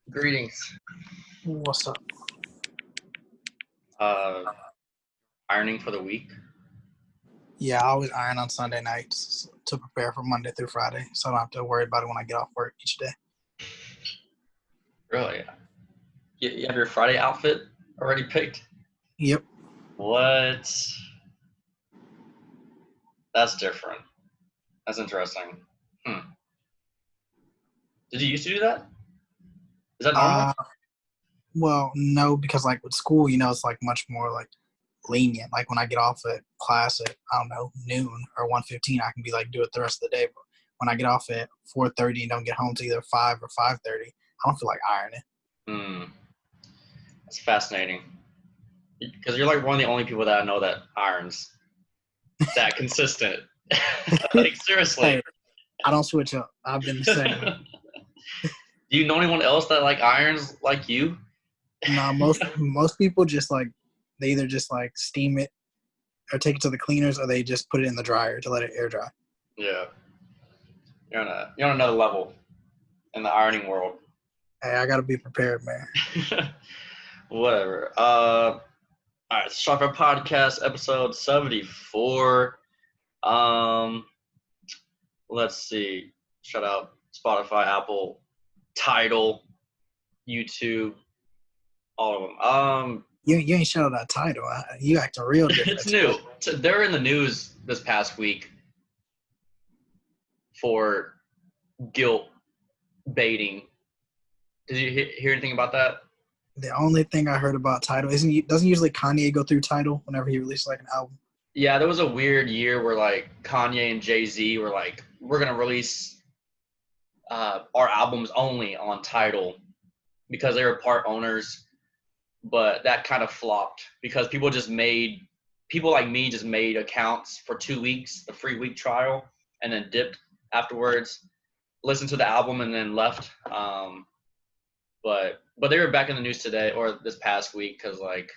Greetings. What's up? Ironing for the week. Yeah, I always iron on Sunday nights to prepare for Monday through Friday, so I don't have to worry about it when I get off work each day. Really? You have your Friday outfit already picked? Yep. What? That's different. That's interesting. Did you used to do that? Is that normal? Well, no, because like with school, it's like much more like lenient. Like when I get off at class at, I don't know, noon or 1:15, I can be like, do it the rest of the day. But when I get off at 4:30 and don't get home to either 5 or 5:30, I don't feel like ironing. That's fascinating. Because you're like one of the only people that I know that irons that consistent. Like, seriously. Hey, I don't switch up. I've been the same. Do you know anyone else that like irons like you? No, most people just like, they either just like steam it or take it to the cleaners, or they just put it in the dryer to let it air dry. Yeah. You're on another level in the ironing world. Hey, I gotta be prepared, man. Whatever. All right, Shi-Fi Podcast, episode 74. Let's see. Shout out Spotify, Apple, Tidal, YouTube, all of them. You ain't shout out Tidal. You acting real different. It's new. They're in the news this past week for guilt baiting. Did you hear anything about that? The only thing I heard about Tidal doesn't usually Kanye go through Tidal whenever he releases like an album? Yeah, there was a weird year where like Kanye and Jay-Z were like, we're gonna release our albums only on Tidal because they were part owners, but that kind of flopped because people like me just made accounts for 2 weeks, a free week trial, and then dipped afterwards, listened to the album, and then left. But they were back in the news today or this past week because like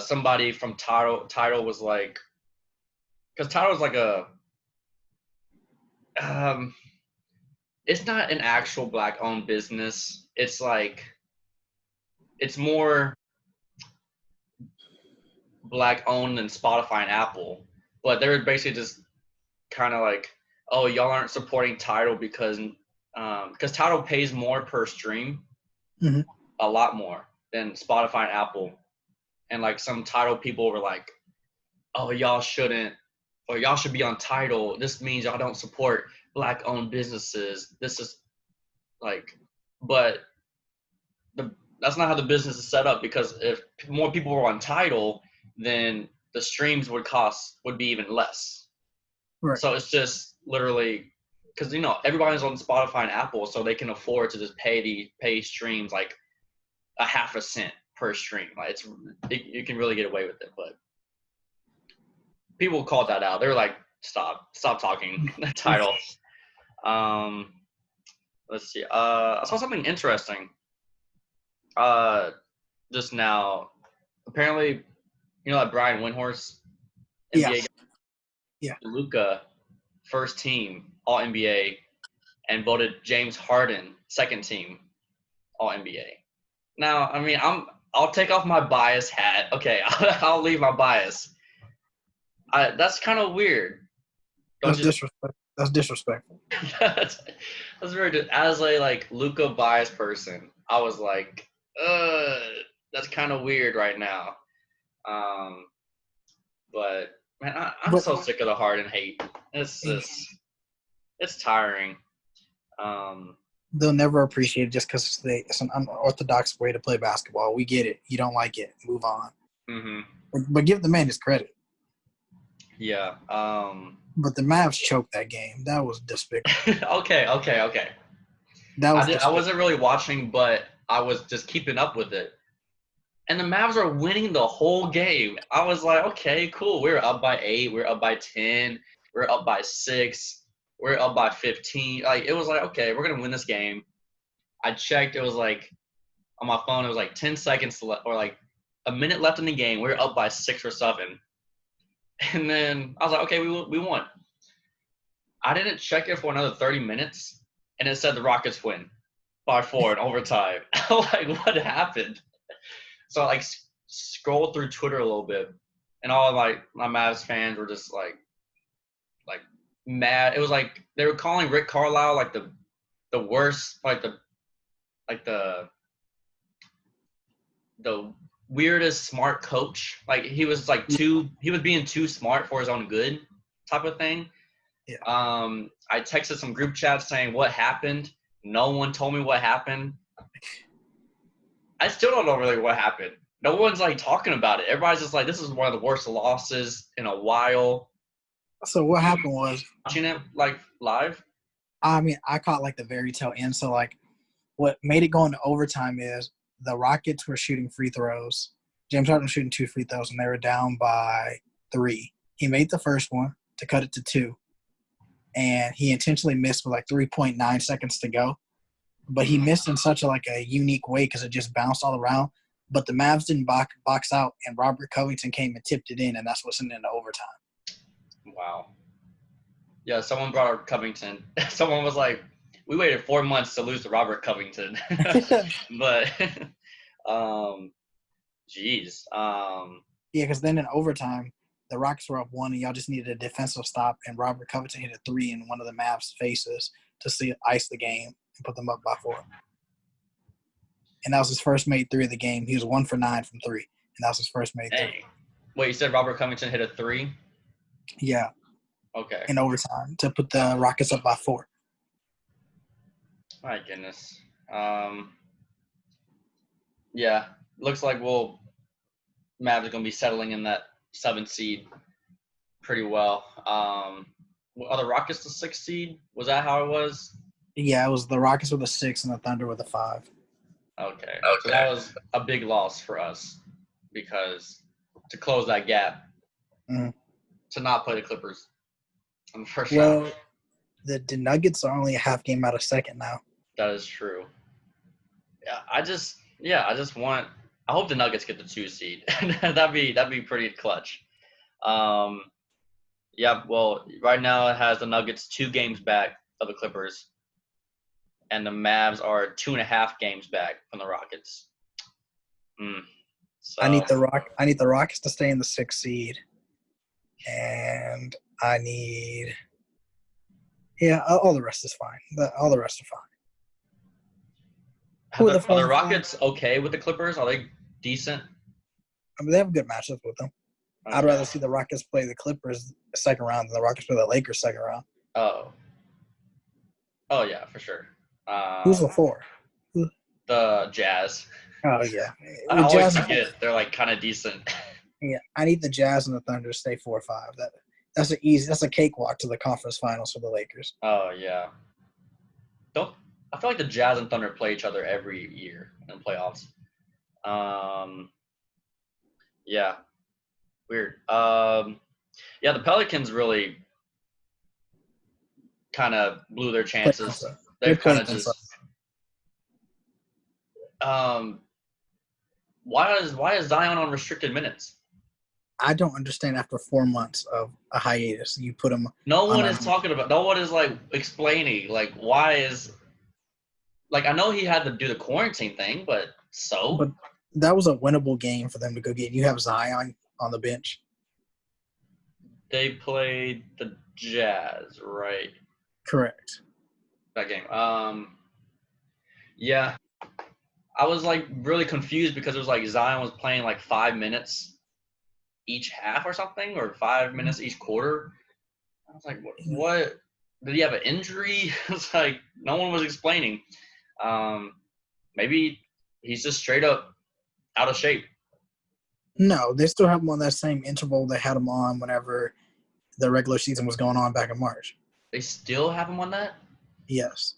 somebody from Tidal was like, because Tidal is like it's not an actual black-owned business. It's like, it's more black-owned than Spotify and Apple. But they were basically just kind of like, oh, y'all aren't supporting Tidal because Tidal pays more per stream, a lot more than Spotify and Apple. And like some Tidal people were like, oh, y'all should be on Tidal. This means y'all don't support black-owned businesses. This is like, but that's not how the business is set up, because if more people were on Tidal, then the streams would be even less. Right. So it's just literally because everybody's on Spotify and Apple, so they can afford to just pay streams like a half a cent per stream. Like you can really get away with it, but people called that out. They were like, stop talking Tidal. Let's see. I saw something interesting just now. Apparently, that Brian Windhorst, NBA guy? Yeah. Luka, first team All NBA, and voted James Harden second team All NBA. Now, I mean, I'll take off my bias hat. Okay, I'll leave my bias. That's kind of weird. That's disrespectful. That's very good. As a like Luka bias person, I was like, that's kind of weird right now. But man, I'm so sick of the Harden hate. It's tiring. They'll never appreciate it just because it's an unorthodox way to play basketball. We get it. You don't like it. Move on. Mm-hmm. But give the man his credit. Yeah. But the Mavs choked that game. That was despicable. Okay. I wasn't really watching, but I was just keeping up with it. And the Mavs are winning the whole game. I was like, okay, cool. We're up by 8. We're up by 10. We're up by 6. We're up by 15. Like, it was like, okay, we're going to win this game. I checked. It was like, on my phone, it was like 10 seconds left, or like a minute left in the game. We were up by 6 or 7. And then I was like, okay, we won. I didn't check it for another 30 minutes, and it said the Rockets win. by 4 in overtime. I'm like, what happened? So I like scrolled through Twitter a little bit, and all my Mavs fans were just like mad. It was like they were calling Rick Carlisle like the worst, like the weirdest smart coach. Like he was being too smart for his own good type of thing. Yeah. I texted some group chats saying what happened. No one told me what happened. I still don't know really what happened. No one's like talking about it. Everybody's just like, this is one of the worst losses in a while. So what happened was, watching it like live? I mean, I caught like the very tail end. So like, what made it go into overtime is the Rockets were shooting free throws. James Harden was shooting 2 free throws, and they were down by 3. He made the first one to cut it to 2, and he intentionally missed with like 3.9 seconds to go. But he missed in such a unique way because it just bounced all around. But the Mavs didn't box out, and Robert Covington came and tipped it in, and that's what sent it into overtime. Wow. Yeah, someone brought up Covington. Someone was like, we waited 4 months to lose to Robert Covington. But, geez. Yeah, because then in overtime, the Rockets were up 1, and y'all just needed a defensive stop, and Robert Covington hit a 3 in one of the Mavs' faces to ice the game and put them up by 4. And that was his first made 3 of the game. He was 1 for 9 from 3, and that was his first made 3. Wait, you said Robert Covington hit a 3? Yeah. Okay. In overtime to put the Rockets up by 4. My goodness. Yeah, looks like Mavs are going to be settling in that 7th seed pretty well. Are the Rockets the 6th seed? Was that how it was? Yeah, it was the Rockets with a 6 and the Thunder with a 5. Okay. So that was a big loss for us because to close that gap, to not play the Clippers in the first round. The Nuggets are only a half game out of second now. That is true. Yeah, I hope the Nuggets get the 2 seed. that'd be pretty clutch. Yeah, well, right now it has the Nuggets 2 games back of the Clippers, and the Mavs are 2.5 games back from the Rockets. So I need the Rockets to stay in the 6th seed, and I need. Yeah, all the rest is fine. All the rest are fine. Are the Rockets okay with the Clippers? Are they decent? I mean, they have a good matchup with them. Okay. I'd rather see the Rockets play the Clippers second round than the Rockets play the Lakers second round. Oh yeah, for sure. Who's the 4? The Jazz. Oh yeah, I always forget they're like kind of decent. Yeah, I need the Jazz and the Thunder to stay 4 or 5. That's a cakewalk to the conference finals for the Lakers. Oh yeah. I feel like the Jazz and Thunder play each other every year in the playoffs. Yeah. Weird. Yeah, the Pelicans really kind of blew their chances. They're kind of just. Why is Zion on restricted minutes? I don't understand. After 4 months of a hiatus, you put him. No one is talking about. No one is like explaining like why is. Like I know he had to do the quarantine thing, but. But that was a winnable game for them to go get. You have Zion on the bench. They played the Jazz, right? Correct. That game. Yeah. I was like really confused because it was like Zion was playing like 5 minutes each half or something, or 5 minutes each quarter. I was like, what? Did he have an injury? It's like no one was explaining. Maybe he's just straight up out of shape. No, they still have him on that same interval they had him on whenever the regular season was going on back in March. They still have him on that? Yes.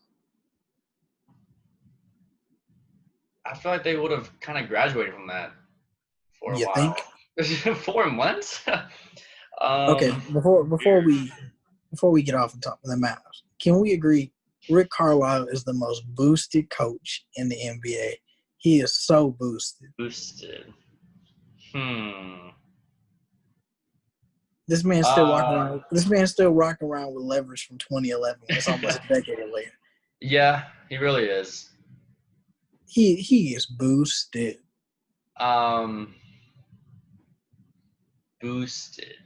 I feel like they would have kind of graduated from that for a while. Think? 4 months? Okay, before we get off the top of the Mavs, can we agree Rick Carlisle is the most boosted coach in the NBA? He is so boosted. This man's still walking around. This man's still rocking around with leverage from 2011. It's almost a decade later. Yeah, he really is. He is boosted. Boosted.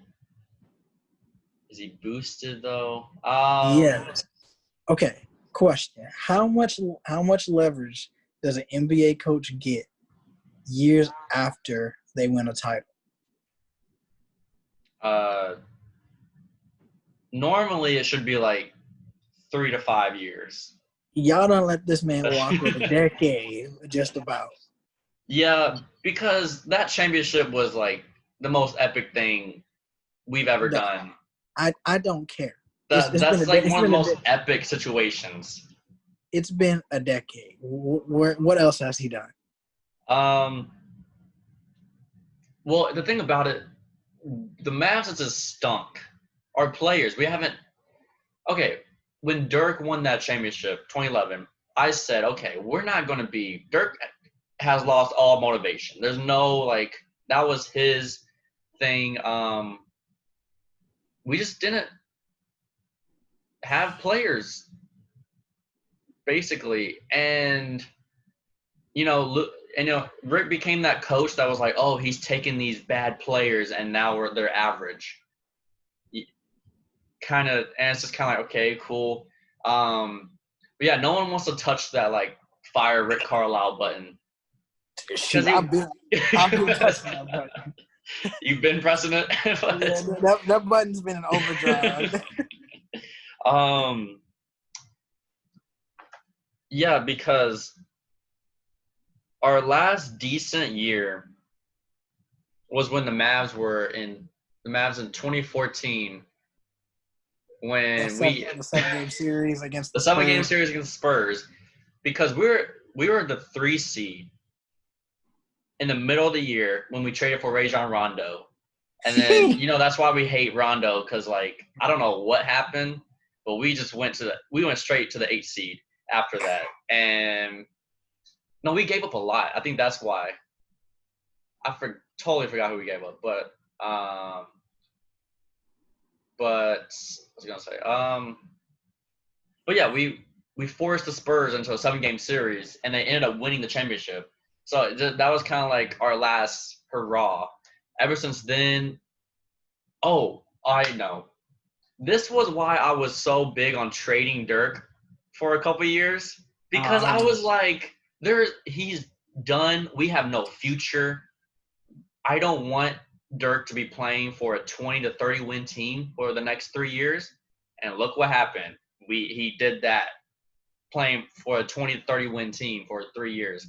Is he boosted though? Yes. Okay. Question: How much leverage does an NBA coach get years after they win a title? Normally it should be like 3 to 5 years. Y'all don't let this man walk with a decade, just about. Yeah, because that championship was like the most epic thing we've ever done. I don't care. That's like one of the most epic situations. It's been a decade. What else has he done? Well, the thing about it, the Mavs has just stunk. Our players, we haven't. Okay, when Dirk won that championship, 2011, I said, okay, we're not going to be. Dirk has lost all motivation. There's no like that was his thing. We just didn't have players basically, and Rick became that coach that was like, oh, he's taking these bad players and now they're average. Kind of, and it's just kind of like, okay, cool. But yeah, no one wants to touch that like fire Rick Carlisle button. Shoot, I've been pressing that button. You've been pressing it? Yeah, that button's been an overdrive. Yeah, because our last decent year was when the Mavs in 2014 when the 7-game series against the 7-game series against Spurs, because we were the 3 seed in the middle of the year when we traded for Rajon Rondo. And then, that's why we hate Rondo, because, like, I don't know what happened, but we just went straight to the 8th seed after that. And, no, we gave up a lot. I think that's why. Totally forgot who we gave up. But what was I going to say? But, yeah, we forced the Spurs into a 7-game series, and they ended up winning the championship. So that was kind of like our last hurrah. Ever since then, I know. This was why I was so big on trading Dirk for a couple years, because I was like, he's done. We have no future. I don't want Dirk to be playing for a 20 to 30 win team for the next 3 years. And look what happened. He did that, playing for a 20 to 30 win team for 3 years.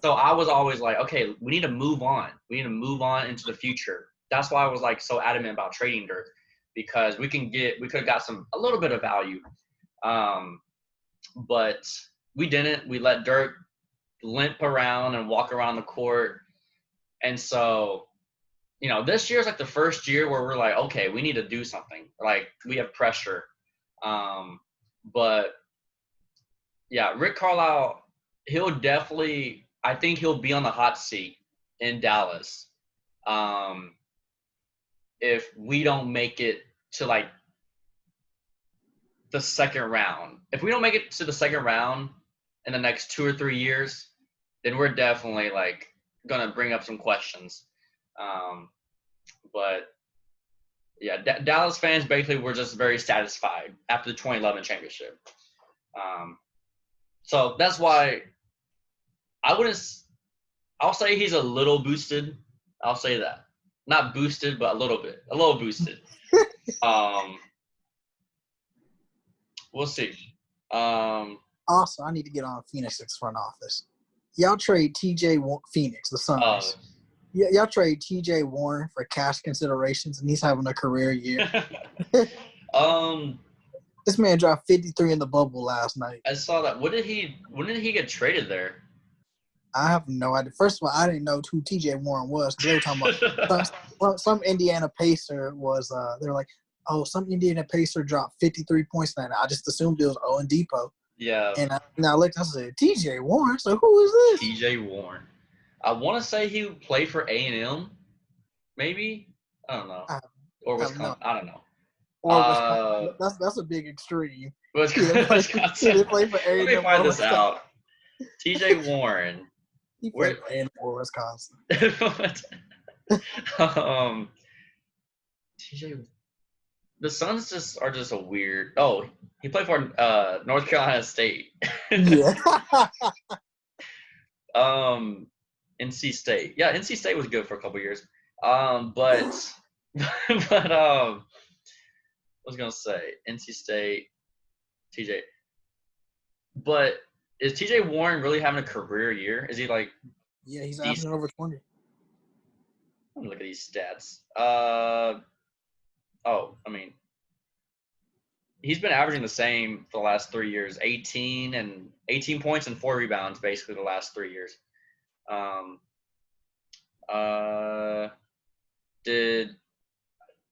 So I was always like, okay, we need to move on. We need to move on into the future. That's why I was like so adamant about trading Dirk, because we could have got a little bit of value. But we didn't. We let Dirk limp around and walk around the court. And so, this year's like the first year where we're like, okay, we need to do something. Like, we have pressure. But yeah, Rick Carlisle, I think he'll be on the hot seat in Dallas if we don't make it to like the second round. If we don't make it to the second round in the next 2 or 3 years, then we're definitely like gonna bring up some questions. But yeah, Dallas fans basically were just very satisfied after the 2011 championship. So that's why I'll say he's a little boosted. I'll say that. Not boosted, but a little boosted. We'll see. Also, I need to get on Phoenix's front office. Y'all trade Phoenix, the Suns. Y'all trade T.J. Warren for cash considerations, and he's having a career year. This man dropped 53 in the bubble last night. I saw that. When did he get traded there? I have no idea. First of all, I didn't know who T.J. Warren was, because they were talking about some Indiana Pacer was. They were like, oh, some Indiana Pacer dropped 53 points tonight. I just assumed it was Owen Depot. Yeah. And I looked, I said, T.J. Warren? So who is this? T.J. Warren. I want to say he played for A&M, maybe? I don't know. Or Wisconsin. I don't know. Or Wisconsin. That's a big extreme. Wisconsin. He didn't play for A&M. Let me find this out. TJ Warren. He played for Wisconsin. TJ. The Suns are just a weird. Oh, he played for North Carolina State. Yeah. NC State. Yeah, NC State was good for a couple years. But I was gonna say NC State, TJ. But is TJ Warren really having a career year? Is he like? Yeah, he's averaging over 20. Let me look at these stats. He's been averaging the same for the last 3 years, 18 points and 4 rebounds basically the last 3 years.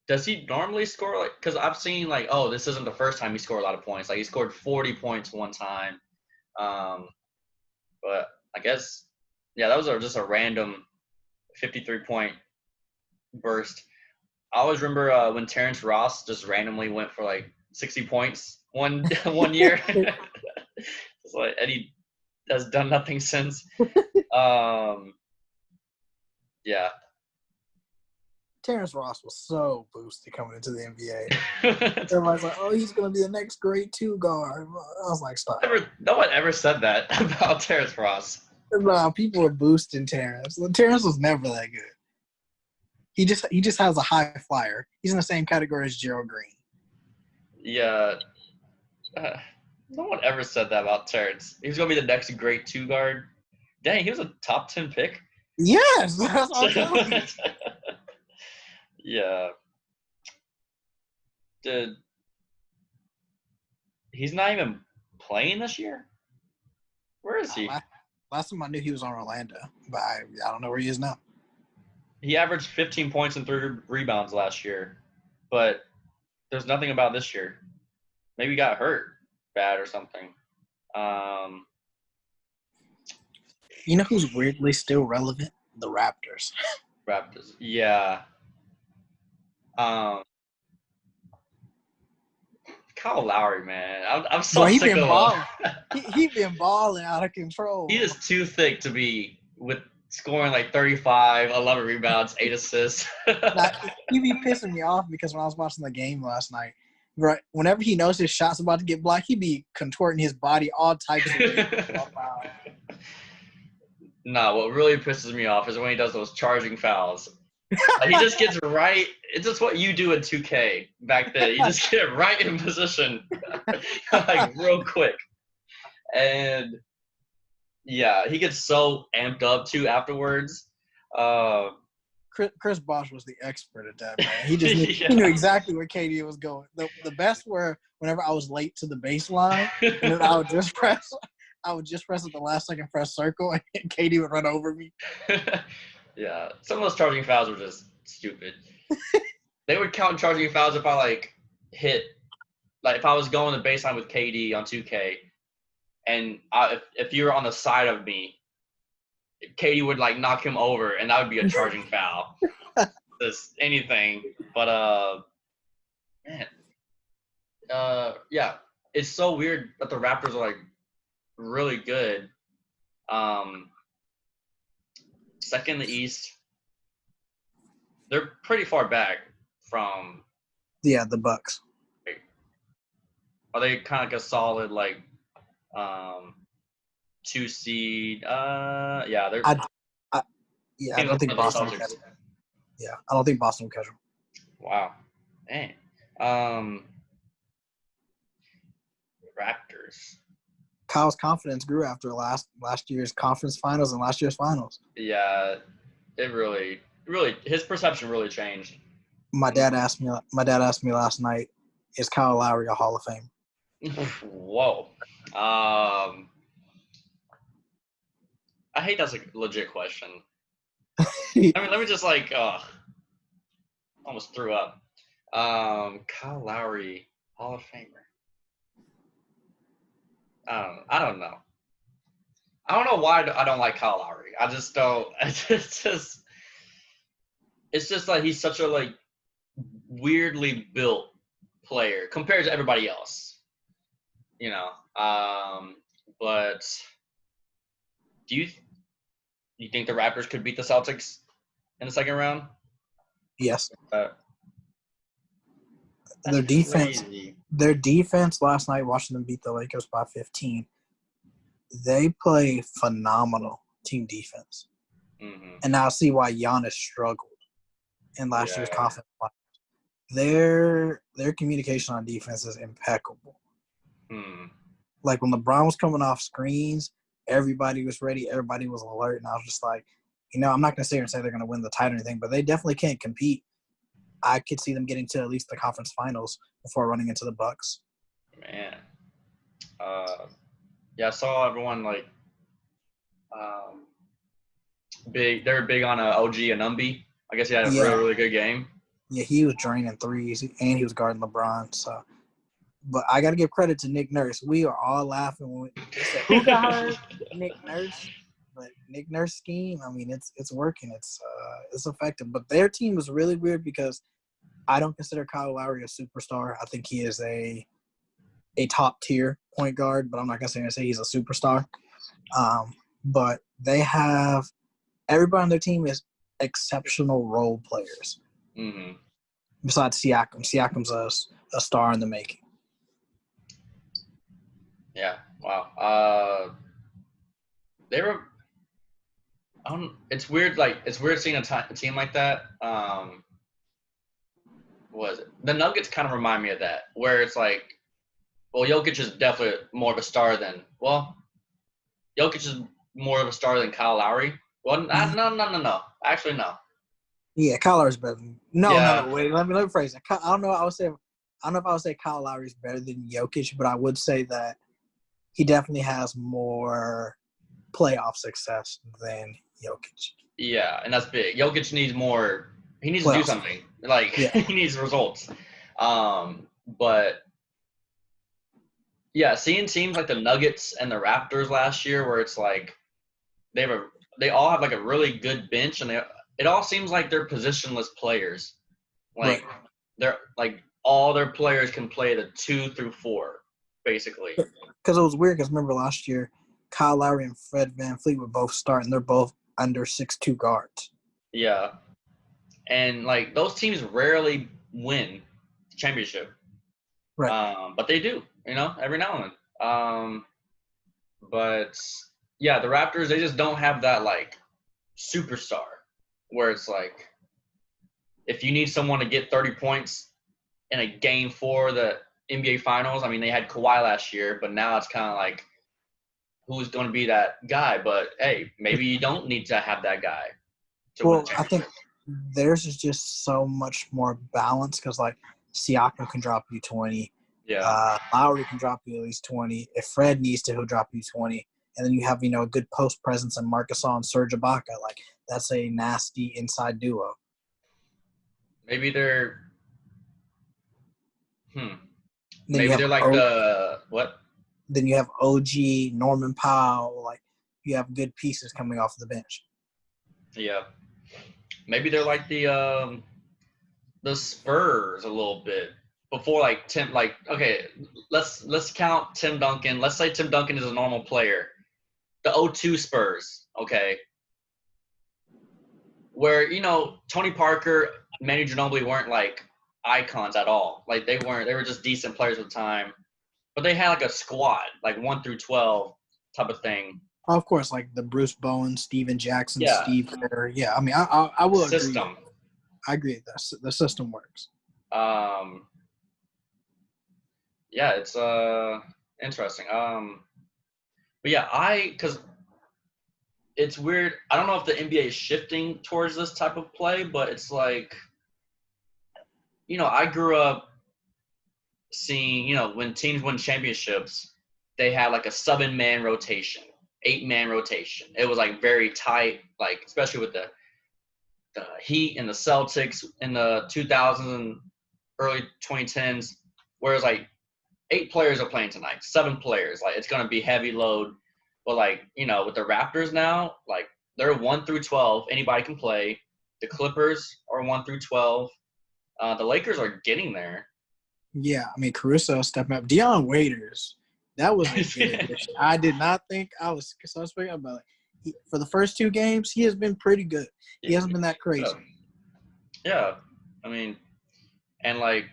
Does he normally score like? Because I've seen like, oh, this isn't the first time he scored a lot of points. Like he scored 40 points one time. But I guess, yeah, that was just a random 53-point burst. I always remember when Terrance Ross just randomly went for like 60 points one year. It's like Eddie has done nothing since. Yeah. Terrance Ross was so boosted coming into the NBA. Everybody's like, oh, he's going to be the next grade 2 guard. I was like, stop. No one ever said that about Terrance Ross. No, people were boosting Terrance. Terrance was never that good. He just has a high flyer. He's in the same category as Gerald Green. Yeah. No one ever said that about Terrance. He was going to be the next great 2 guard. Dang, he was a top 10 pick. Yes, that's what I'm telling you. Yeah. He's not even playing this year? Where is he? Last time I knew he was on Orlando, but I don't know where he is now. He averaged 15 points and 3 rebounds last year, but there's nothing about this year. Maybe he got hurt bad or something. You know who's weirdly still relevant? The Raptors. Raptors, yeah. Kyle Lowry, man, I'm so sick of him. He been balling out of control. He is too thick to be with scoring like 35, 11 rebounds, 8 assists. Now, he be pissing me off because when I was watching the game last night, right, whenever he knows his shot's about to get blocked, he be contorting his body all types of ways. No, what really pisses me off is when he does those charging fouls. Like, he just gets right. It's just what you do in 2K back then. You just get right in position, like real quick. And yeah, he gets so amped up too afterwards. Chris Bosh was the expert at that, man. He just knew, he knew exactly where KD was going. The best were whenever I was late to the baseline, and then I would just press at the last second, press circle, and KD would run over me. Yeah, some of those charging fouls were just stupid. They would count charging fouls if I like hit, like if I was going the baseline with KD on 2K, and if you were on the side of me, KD would like knock him over, and that would be a charging foul. Just anything, but man, yeah, it's so weird that the Raptors are like really good. Second in the East. They're pretty far back from. Yeah, the Bucks. Are they kind of like a solid like 2 seed? Yeah, they're. I don't think Boston will catch them. Yeah, I don't think Boston will catch them. Wow, man. Raptors. Kyle's confidence grew after last year's conference finals and last year's finals. Yeah, it really, his perception really changed. My dad asked me last night, is Kyle Lowry a Hall of Fame? Whoa. I hate that's a legit question. Let me just like almost threw up. Kyle Lowry, Hall of Famer. I don't know. I don't know why I don't like Kyle Lowry. I just don't. It's just like he's such a like weirdly built player compared to everybody else. You know. But Do you think the Raptors could beat the Celtics in the second round? Yes. That's Their defense. crazy. Their defense last night, watching them beat the Lakers by 15. They play phenomenal team defense, and now I see why Giannis struggled in last year's conference. Their communication on defense is impeccable. Like when LeBron was coming off screens, everybody was ready, everybody was alert, and I was just like, I'm not going to sit here and say they're going to win the title or anything, but they definitely can't compete. I could see them getting to at least the conference finals before running into the Bucks. Man. I saw everyone they're big on OG Anunoby. I guess he had a really, really good game. Yeah, he was draining threes, and he was guarding LeBron. So, but I got to give credit to Nick Nurse. We are all laughing when they said, "Who got hurt?" Nick Nurse. But Nick Nurse scheme, I mean, it's working. It's effective. But their team was really weird because I don't consider Kyle Lowry a superstar. I think he is a top tier point guard, but I'm not gonna say he's a superstar. But they have everybody on their team is exceptional role players. Besides Siakam. Siakam's a star in the making. Yeah. Wow. They were. It's weird. It's weird seeing a team like that. What was it? The Nuggets kind of remind me of that, where it's like, well, Jokic is definitely more of a star than Jokic is more of a star than Kyle Lowry. Well, no. Actually, no. Yeah, Kyle Lowry's better than no. Wait, let me rephrase it. I don't know. I don't know if I would say Kyle Lowry's better than Jokic, but I would say that he definitely has more playoff success than Jokic. Yeah, and that's big. Jokic needs more. He needs to do something. He needs results. But yeah, seeing teams like the Nuggets and the Raptors last year, where it's like they all have a really good bench, and it all seems like they're positionless players. They're all their players can play the 2 through 4, basically. Because it was weird. Because remember last year, Kyle Lowry and Fred VanVleet were both starting. They're both under 6'2" guards. Yeah, and those teams rarely win the championship. Right. But they do, every now and then. But yeah, the Raptors, they just don't have that superstar where it's if you need someone to get 30 points in a game 4 of the NBA Finals, I mean, they had Kawhi last year, but now it's kind of who's going to be that guy? But hey, maybe you don't need to have that guy to win the championship. I think theirs is just so much more balanced because Siakam can drop you 20. Yeah. Lowry can drop you at least 20. If Fred needs to, he'll drop you 20. And then you have, a good post presence in Marc Gasol and Serge Ibaka. That's a nasty inside duo. Maybe they're Maybe they're what? Then you have OG, Norman Powell. You have good pieces coming off the bench. Yeah. Maybe they're like the Spurs a little bit. Before Tim, okay, let's count Tim Duncan. Let's say Tim Duncan is a normal player. The 02 Spurs, okay, where Tony Parker, Manu Ginobili weren't icons at all. They weren't. They were just decent players at the time, but they had a squad 1 through 12 type of thing. Of course, the Bruce Bowen, Steven Jackson, Steve Kerr. Yeah, I mean, I will agree. System. I agree. The system works. Yeah, it's interesting. But yeah, because it's weird. I don't know if the NBA is shifting towards this type of play, but it's I grew up seeing, when teams win championships, they had a 7-man rotation, 8-man rotation. It was very tight, especially with the Heat and the Celtics in the 2000s and early 2010s, where it's 8 players are playing tonight, 7 players. It's going to be heavy load. But, with the Raptors now, they're 1 through 12. Anybody can play. The Clippers are 1 through 12. The Lakers are getting there. Yeah, I mean, Caruso stepping up. Dion Waiters, that was a good addition. I did not think I was so speaking about for the first 2 games, he has been pretty good. He hasn't been that crazy. Yeah. I mean, and like,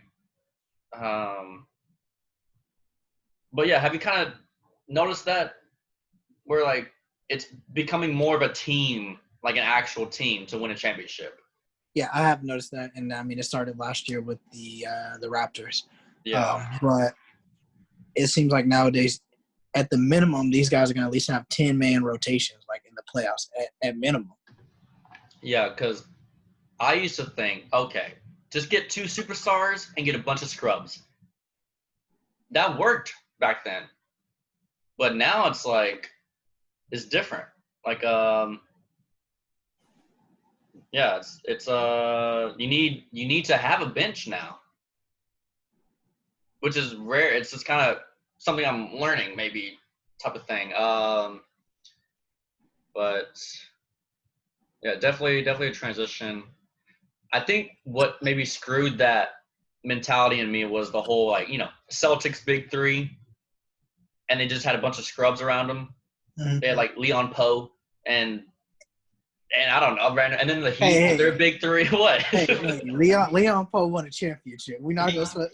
but yeah, have you kind of noticed that where like it's becoming more of a team, like an actual team to win a championship? Yeah, I have noticed that, and I mean, it started last year with the Raptors. Yeah. But it seems like nowadays, at the minimum, these guys are going to at least have 10-man rotations, like in the playoffs, at minimum. Yeah, because I used to think, okay, just get 2 superstars and get a bunch of scrubs. That worked back then, but now it's like it's different. Like, yeah, it's you need to have a bench now, which is rare. It's just kind of something I'm learning, maybe type of thing. But yeah, definitely a transition. I think what maybe screwed that mentality in me was the whole like Celtics big 3, and they just had a bunch of scrubs around them. Mm-hmm. They had like Leon Poe and I don't know, and then the Heat, their big 3. What? Leon Poe won a championship. We're not going to.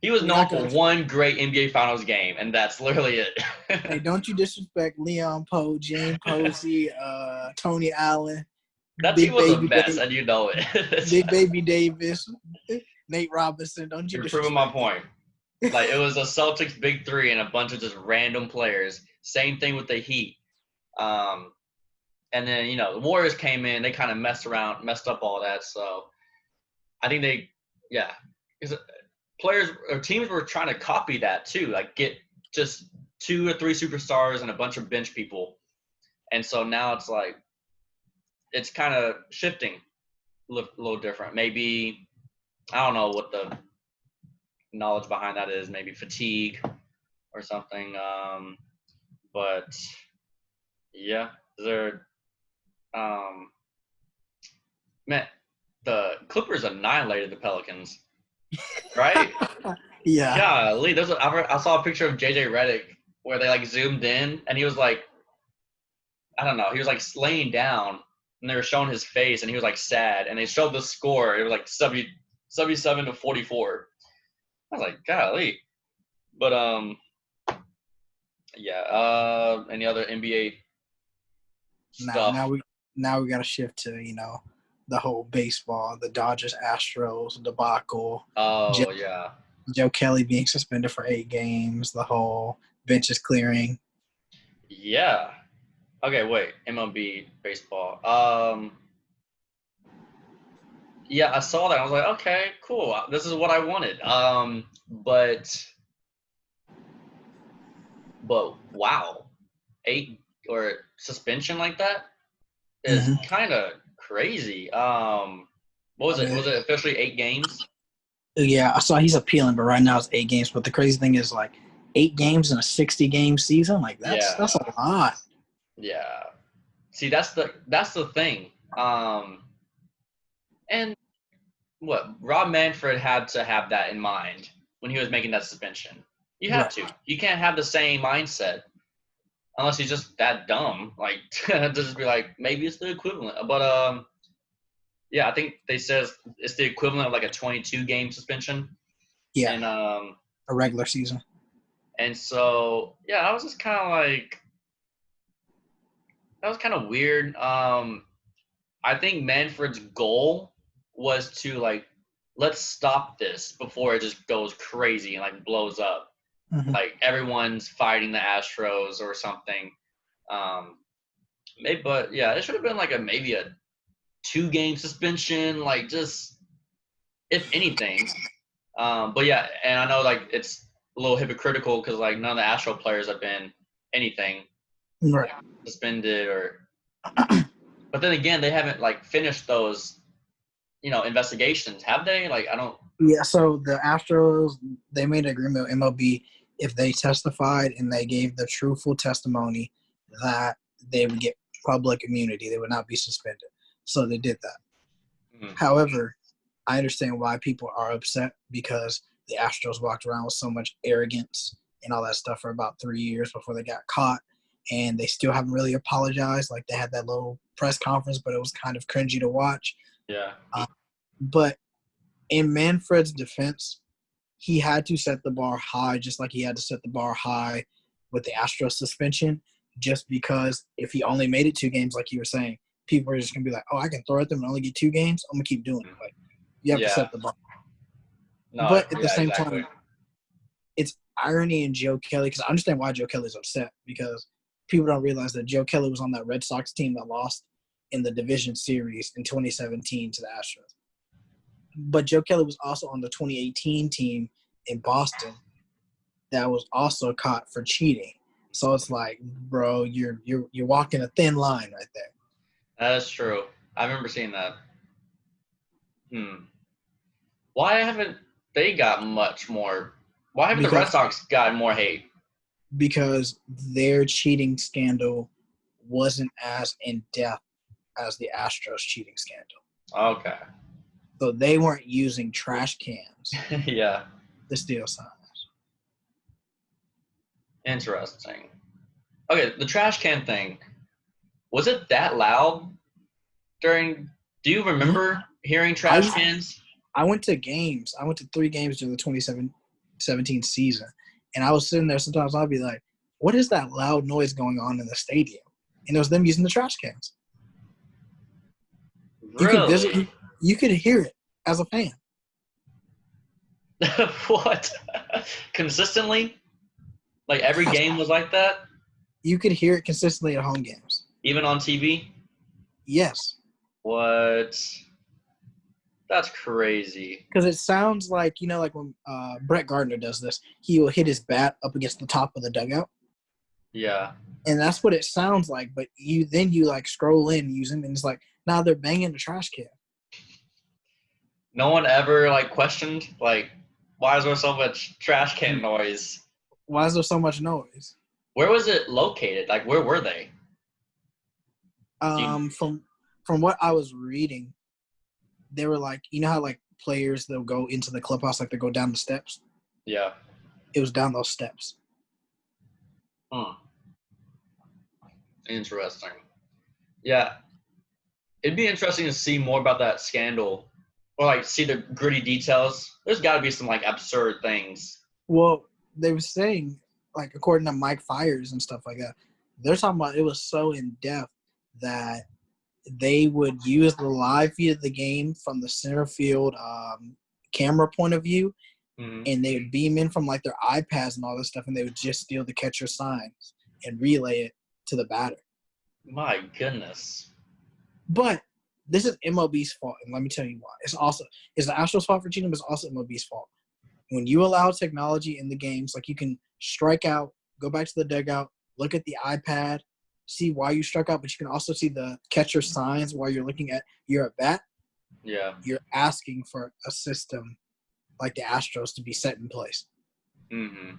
He was known for one great NBA Finals game, and that's literally it. Hey, don't you disrespect Leon Poe, James Posey, Tony Allen. That team was a mess, and you know it. Big Baby Davis, Nate Robinson. Don't you You're disrespect? proving my point. Like, it was a Celtics big 3 and a bunch of just random players. Same thing with the Heat. And then, the Warriors came in. They kind of messed up all that. So I think because players or teams were trying to copy that too. Like, get just 2 or 3 superstars and a bunch of bench people. And so now it's like, it's kind of shifting a little different. Maybe, I don't know what the knowledge behind that is. Maybe fatigue or something. But yeah, man, the Clippers annihilated the Pelicans, right? Yeah. Golly, I saw a picture of JJ Redick where they like zoomed in and he was like, I don't know, he was like laying down and they were showing his face and he was like sad and they showed the score. It was like 77 to 44. I was like, golly. But yeah. Any other NBA stuff? Now we got to shift to the whole baseball, the Dodgers Astros debacle. Oh yeah. Joe Kelly being suspended for 8 games. The whole benches clearing. Yeah. Okay, wait. MLB baseball. Yeah, I saw that. I was like, okay, cool. This is what I wanted. But wow, 8 or suspension like that is kind of crazy. What was it? Was it officially 8 games? Yeah, I saw he's appealing, but right now it's 8 games. But the crazy thing is, like, 8 games in a 60-game season, like that's a lot. Yeah. See, that's the thing. And what Rob Manfred had to have that in mind when he was making that suspension. You have to. You can't have the same mindset unless he's just that dumb. Like to just be like, maybe it's the equivalent. But yeah, I think they says it's the equivalent of like a 22-game suspension. Yeah. And a regular season. And so yeah, I was just kind of like, that was kind of weird. I think Manfred's goal was to like, let's stop this before it just goes crazy and like blows up. Mm-hmm. Like everyone's fighting the Astros or something. Maybe, but yeah, it should have been like maybe a 2-game suspension, like just if anything. But yeah, and I know like it's a little hypocritical because like none of the Astro players have been anything suspended or. But then again, they haven't like finished those, investigations, have they? Like I don't. Yeah, so the Astros, they made an agreement with MLB if they testified and they gave the truthful testimony that they would get public immunity, they would not be suspended. So they did that. Mm-hmm. However, I understand why people are upset because the Astros walked around with so much arrogance and all that stuff for about 3 years before they got caught. and they still haven't really apologized. Like, they had that little press conference, but it was kind of cringy to watch. Yeah. But in Manfred's defense, he had to set the bar high, just like he had to set the bar high with the Astros suspension, just because if he only made it 2 games, like you were saying, people are just going to be like, oh, I can throw at them and only get 2 games. I'm going to keep doing it. Like, you have to set the bar. No, but at the same exactly. time, it's irony in Joe Kelly, because I understand why Joe Kelly's upset, because people don't realize that Joe Kelly was on that Red Sox team that lost in the division series in 2017 to the Astros. But Joe Kelly was also on the 2018 team in Boston that was also caught for cheating. So it's like, bro, you're walking a thin line right there. That is true. I remember seeing that. Why haven't they got much more? Why haven't the Red Sox got more hate? Because their cheating scandal wasn't as in-depth as the Astros cheating scandal. Okay. So they weren't using trash cans yeah. to steal signs. Interesting. Okay, the trash can thing. Was it that loud during – do you remember hearing trash cans? I went to games. I went to 3 games during the 2017 season. And I was sitting there sometimes I'd be like, what is that loud noise going on in the stadium? And it was them using the trash cans. Really? You could hear it as a fan. What? Consistently? Like every game was like that? You could hear it consistently at home games. Even on TV? Yes. What? That's crazy. Because it sounds like, like when Brett Gardner does this, he will hit his bat up against the top of the dugout. Yeah. And that's what it sounds like. But you like scroll in and use them, and it's like, nah, they're banging the trash can. No one ever questioned why is there so much trash can noise? Why is there so much noise? Where was it located? Where were they? From what I was reading, they were how players, they'll go into the clubhouse, they go down the steps? Yeah. It was down those steps. Interesting. Yeah. It'd be interesting to see more about that scandal or see the gritty details. There's got to be some absurd things. Well, they were saying, according to Mike Fiers and stuff like that, they're talking about it was so in-depth that they would use the live feed of the game from the center field camera point of view, and they would beam in from their iPads and all this stuff, and they would just steal the catcher's signs and relay it to the batter. My goodness. But this is MLB's fault, and let me tell you why. It's the Astros' fault for cheating, but it's also MLB's fault. When you allow technology in the games, you can strike out, go back to the dugout, look at the iPad, see why you struck out, but you can also see the catcher signs while you're looking at your at-bat. Yeah. You're asking for a system like the Astros to be set in place. Mm-hmm.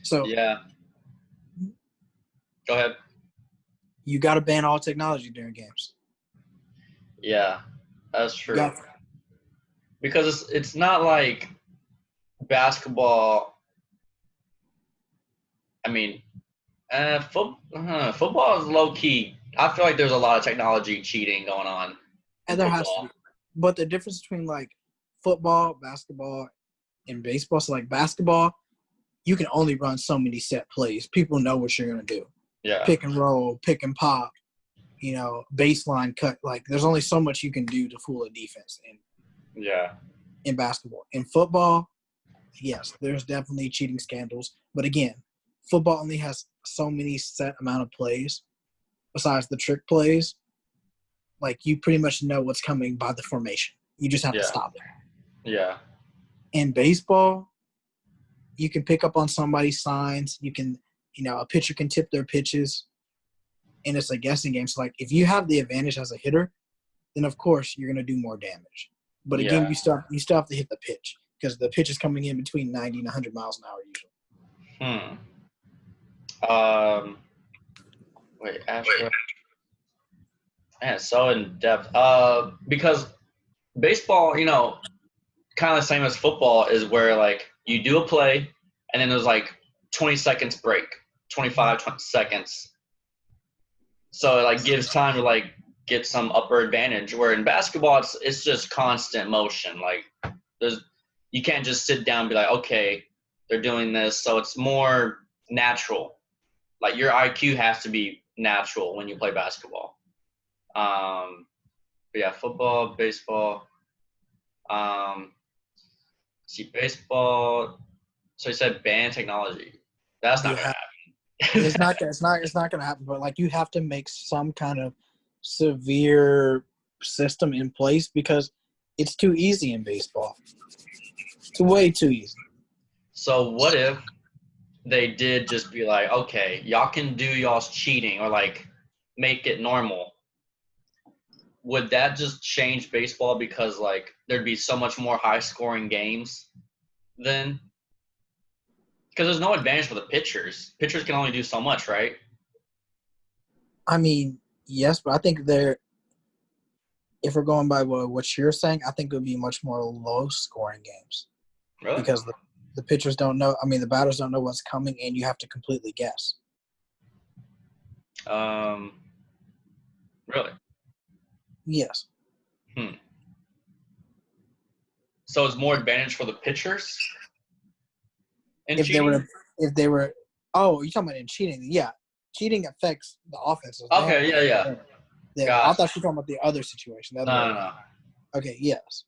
So yeah. Go ahead. You got to ban all technology during games. Yeah, that's true. Because it's not like basketball. I mean, football is low key. I feel like there's a lot of technology cheating going on. And there has to be. But the difference between football, basketball, and baseball. So basketball, you can only run so many set plays. People know what you're gonna do. Yeah. Pick and roll, pick and pop, baseline cut. There's only so much you can do to fool a defense in basketball. In football, yes, there's definitely cheating scandals. But again, football only has so many set amount of plays besides the trick plays. You pretty much know what's coming by the formation. You just have to stop it. Yeah. In baseball, you can pick up on somebody's signs. You can, a pitcher can tip their pitches, and it's a guessing game. So, if you have the advantage as a hitter, then of course you're going to do more damage. But again, you still have to hit the pitch because the pitch is coming in between 90 and 100 miles an hour usually. Wait, Astro. Man, it's so in depth. Because baseball, kind of the same as football is where you do a play and then there's 20 seconds break. 25, 20 seconds. So it like gives time to like get some upper advantage. Where in basketball, it's just constant motion. Like you can't just sit down and be like, okay, they're doing this. So it's more natural. Like your IQ has to be natural when you play basketball. But yeah, football, baseball. See, baseball. So you said ban technology. That's not gonna happen. It's not gonna happen. But like, you have to make some kind of severe system in place because it's too easy in baseball. It's way too easy. So what if they did just be like, okay, y'all can do y'all's cheating or like make it normal? Would that just change baseball because like there'd be so much more high scoring games then? Because there's no advantage for the pitchers. Pitchers can only do so much, right? I mean, yes, but I think if we're going by what you're saying, I think it would be much more low scoring games. Really? Because the pitchers don't know. I mean, the batters don't know what's coming, and you have to completely guess. Really? Yes. So it's more advantage for the pitchers? If they were, oh, you're talking about in cheating? Yeah, cheating affects the offenses. Okay, yeah. I thought you were talking about the other situation. No. Okay, yes.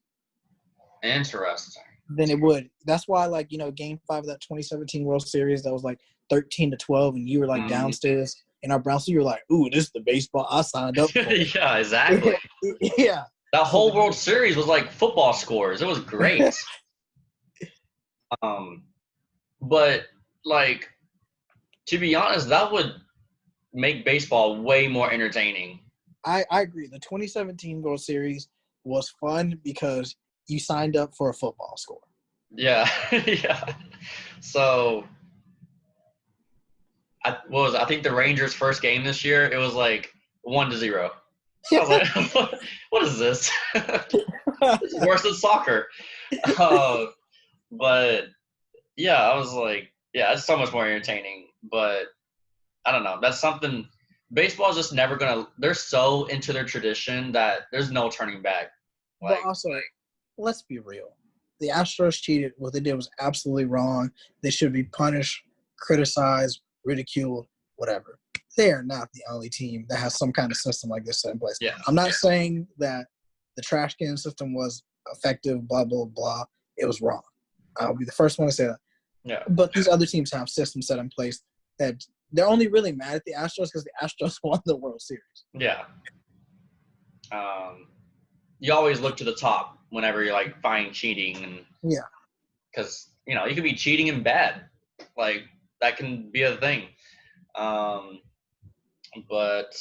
Interesting. Then it would. That's why, like, Game 5 of that 2017 World Series, that was like 13-12, and you were like downstairs in our brown suit. You were like, "Ooh, this is the baseball I signed up for." Yeah, exactly. Yeah. That whole World Series was like football scores. It was great. But like, to be honest, that would make baseball way more entertaining. I agree. The 2017 World Series was fun because you signed up for a football score. Yeah, yeah. So, I think the Rangers' first game this year, it was like 1-0. I was like, what is this? It's worse than soccer. But yeah, I was like, yeah, it's so much more entertaining. But I don't know. That's something. Baseball is just never gonna. They're so into their tradition that there's no turning back. But also, let's be real. The Astros cheated. What they did was absolutely wrong. They should be punished, criticized, ridiculed, whatever. They are not the only team that has some kind of system like this set in place. Yeah. I'm not saying that the trash can system was effective, blah, blah, blah. It was wrong. I'll be the first one to say that. Yeah. But these other teams have systems set in place that they're only really mad at the Astros because the Astros won the World Series. Yeah. You always look to the top whenever you're like finding cheating, and yeah, because you could be cheating and bad, like that can be a thing. But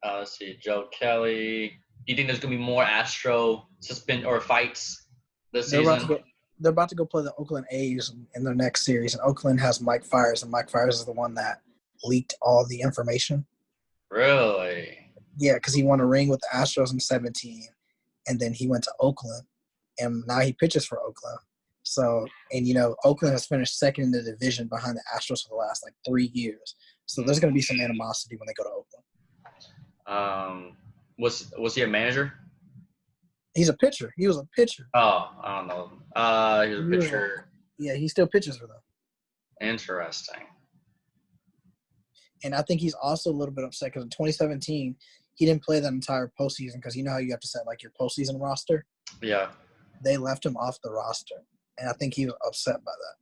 let's see, Joe Kelly. Do you think there's gonna be more Astro suspend or fights this season? They're about to go play the Oakland A's in their next series, and Oakland has Mike Fiers, and Mike Fiers is the one that leaked all the information. Really? Yeah, because he won a ring with the Astros in 2017, and then he went to Oakland, and now he pitches for Oakland. So, and Oakland has finished second in the division behind the Astros for the last like 3 years. So there's going to be some animosity when they go to Oakland. Was he a manager? He's a pitcher. He was a pitcher. Oh, I don't know. He was a pitcher. Yeah, he still pitches for them. Interesting. And I think he's also a little bit upset because in 2017, he didn't play that entire postseason because you know how you have to set like your postseason roster? Yeah. They left him off the roster. And I think he was upset by that.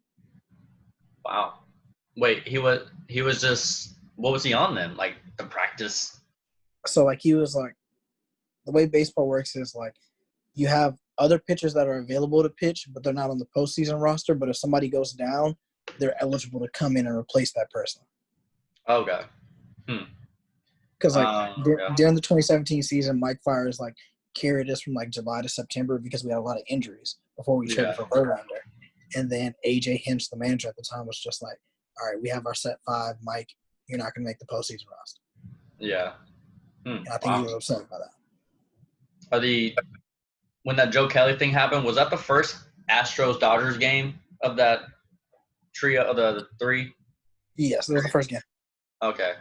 Wow. Wait, he was just, what was he on then? Like the practice? So like he was like, the way baseball works is like you have other pitchers that are available to pitch, but they're not on the postseason roster. But if somebody goes down, they're eligible to come in and replace that person. Okay. Because during the 2017 season, Mike Fiers like carried us from like July to September because we had a lot of injuries before we traded for Verlander. And then AJ Hinch, the manager at the time, was just like, all right, we have our set 5. Mike, you're not going to make the postseason roster. Yeah. And I think he was upset by that. When that Joe Kelly thing happened, was that the first Astros-Dodgers game of that trio of the 3? Yes, that was the first game. Okay.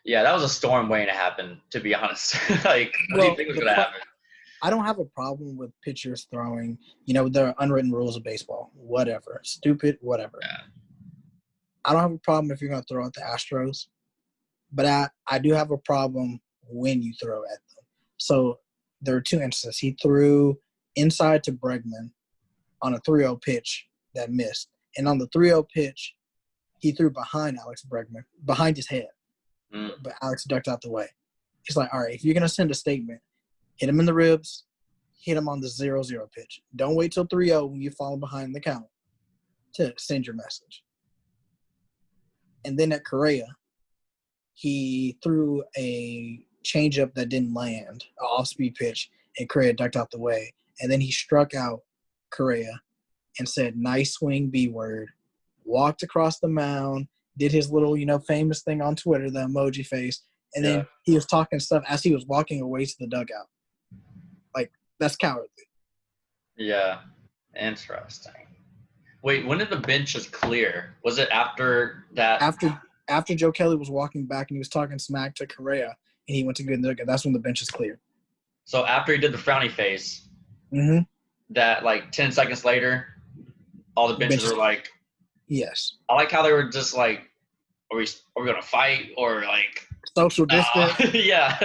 Yeah, that was a storm waiting to happen, to be honest. Like, what do you think was going to happen? I don't have a problem with pitchers throwing, there are unwritten rules of baseball. Whatever. Stupid, whatever. Yeah. I don't have a problem if you're going to throw at the Astros, but I do have a problem when you throw at them. So there are two instances. He threw inside to Bregman on a 3-0 pitch that missed. And on the 3-0 pitch, he threw behind Alex Bregman, behind his head. But Alex ducked out the way. He's like, all right, if you're going to send a statement, hit him in the ribs, hit him on the 0-0 pitch. Don't wait till 3-0 when you fall behind the count to send your message. And then at Correa, he threw a changeup that didn't land, an off-speed pitch, and Correa ducked out the way. And then he struck out Correa and said, nice swing, B-word, walked across the mound, did his little, famous thing on Twitter, the emoji face, and then he was talking stuff as he was walking away to the dugout. Like, that's cowardly. Yeah, interesting. Wait, when did the benches clear? Was it after that? After Joe Kelly was walking back and he was talking smack to Correa, and he went to good dugout, that's when the benches cleared. So after he did the frowny face, that like 10 seconds later, all the benches were like, yes. I like how they were just like, are we gonna fight or like social distance? Yeah.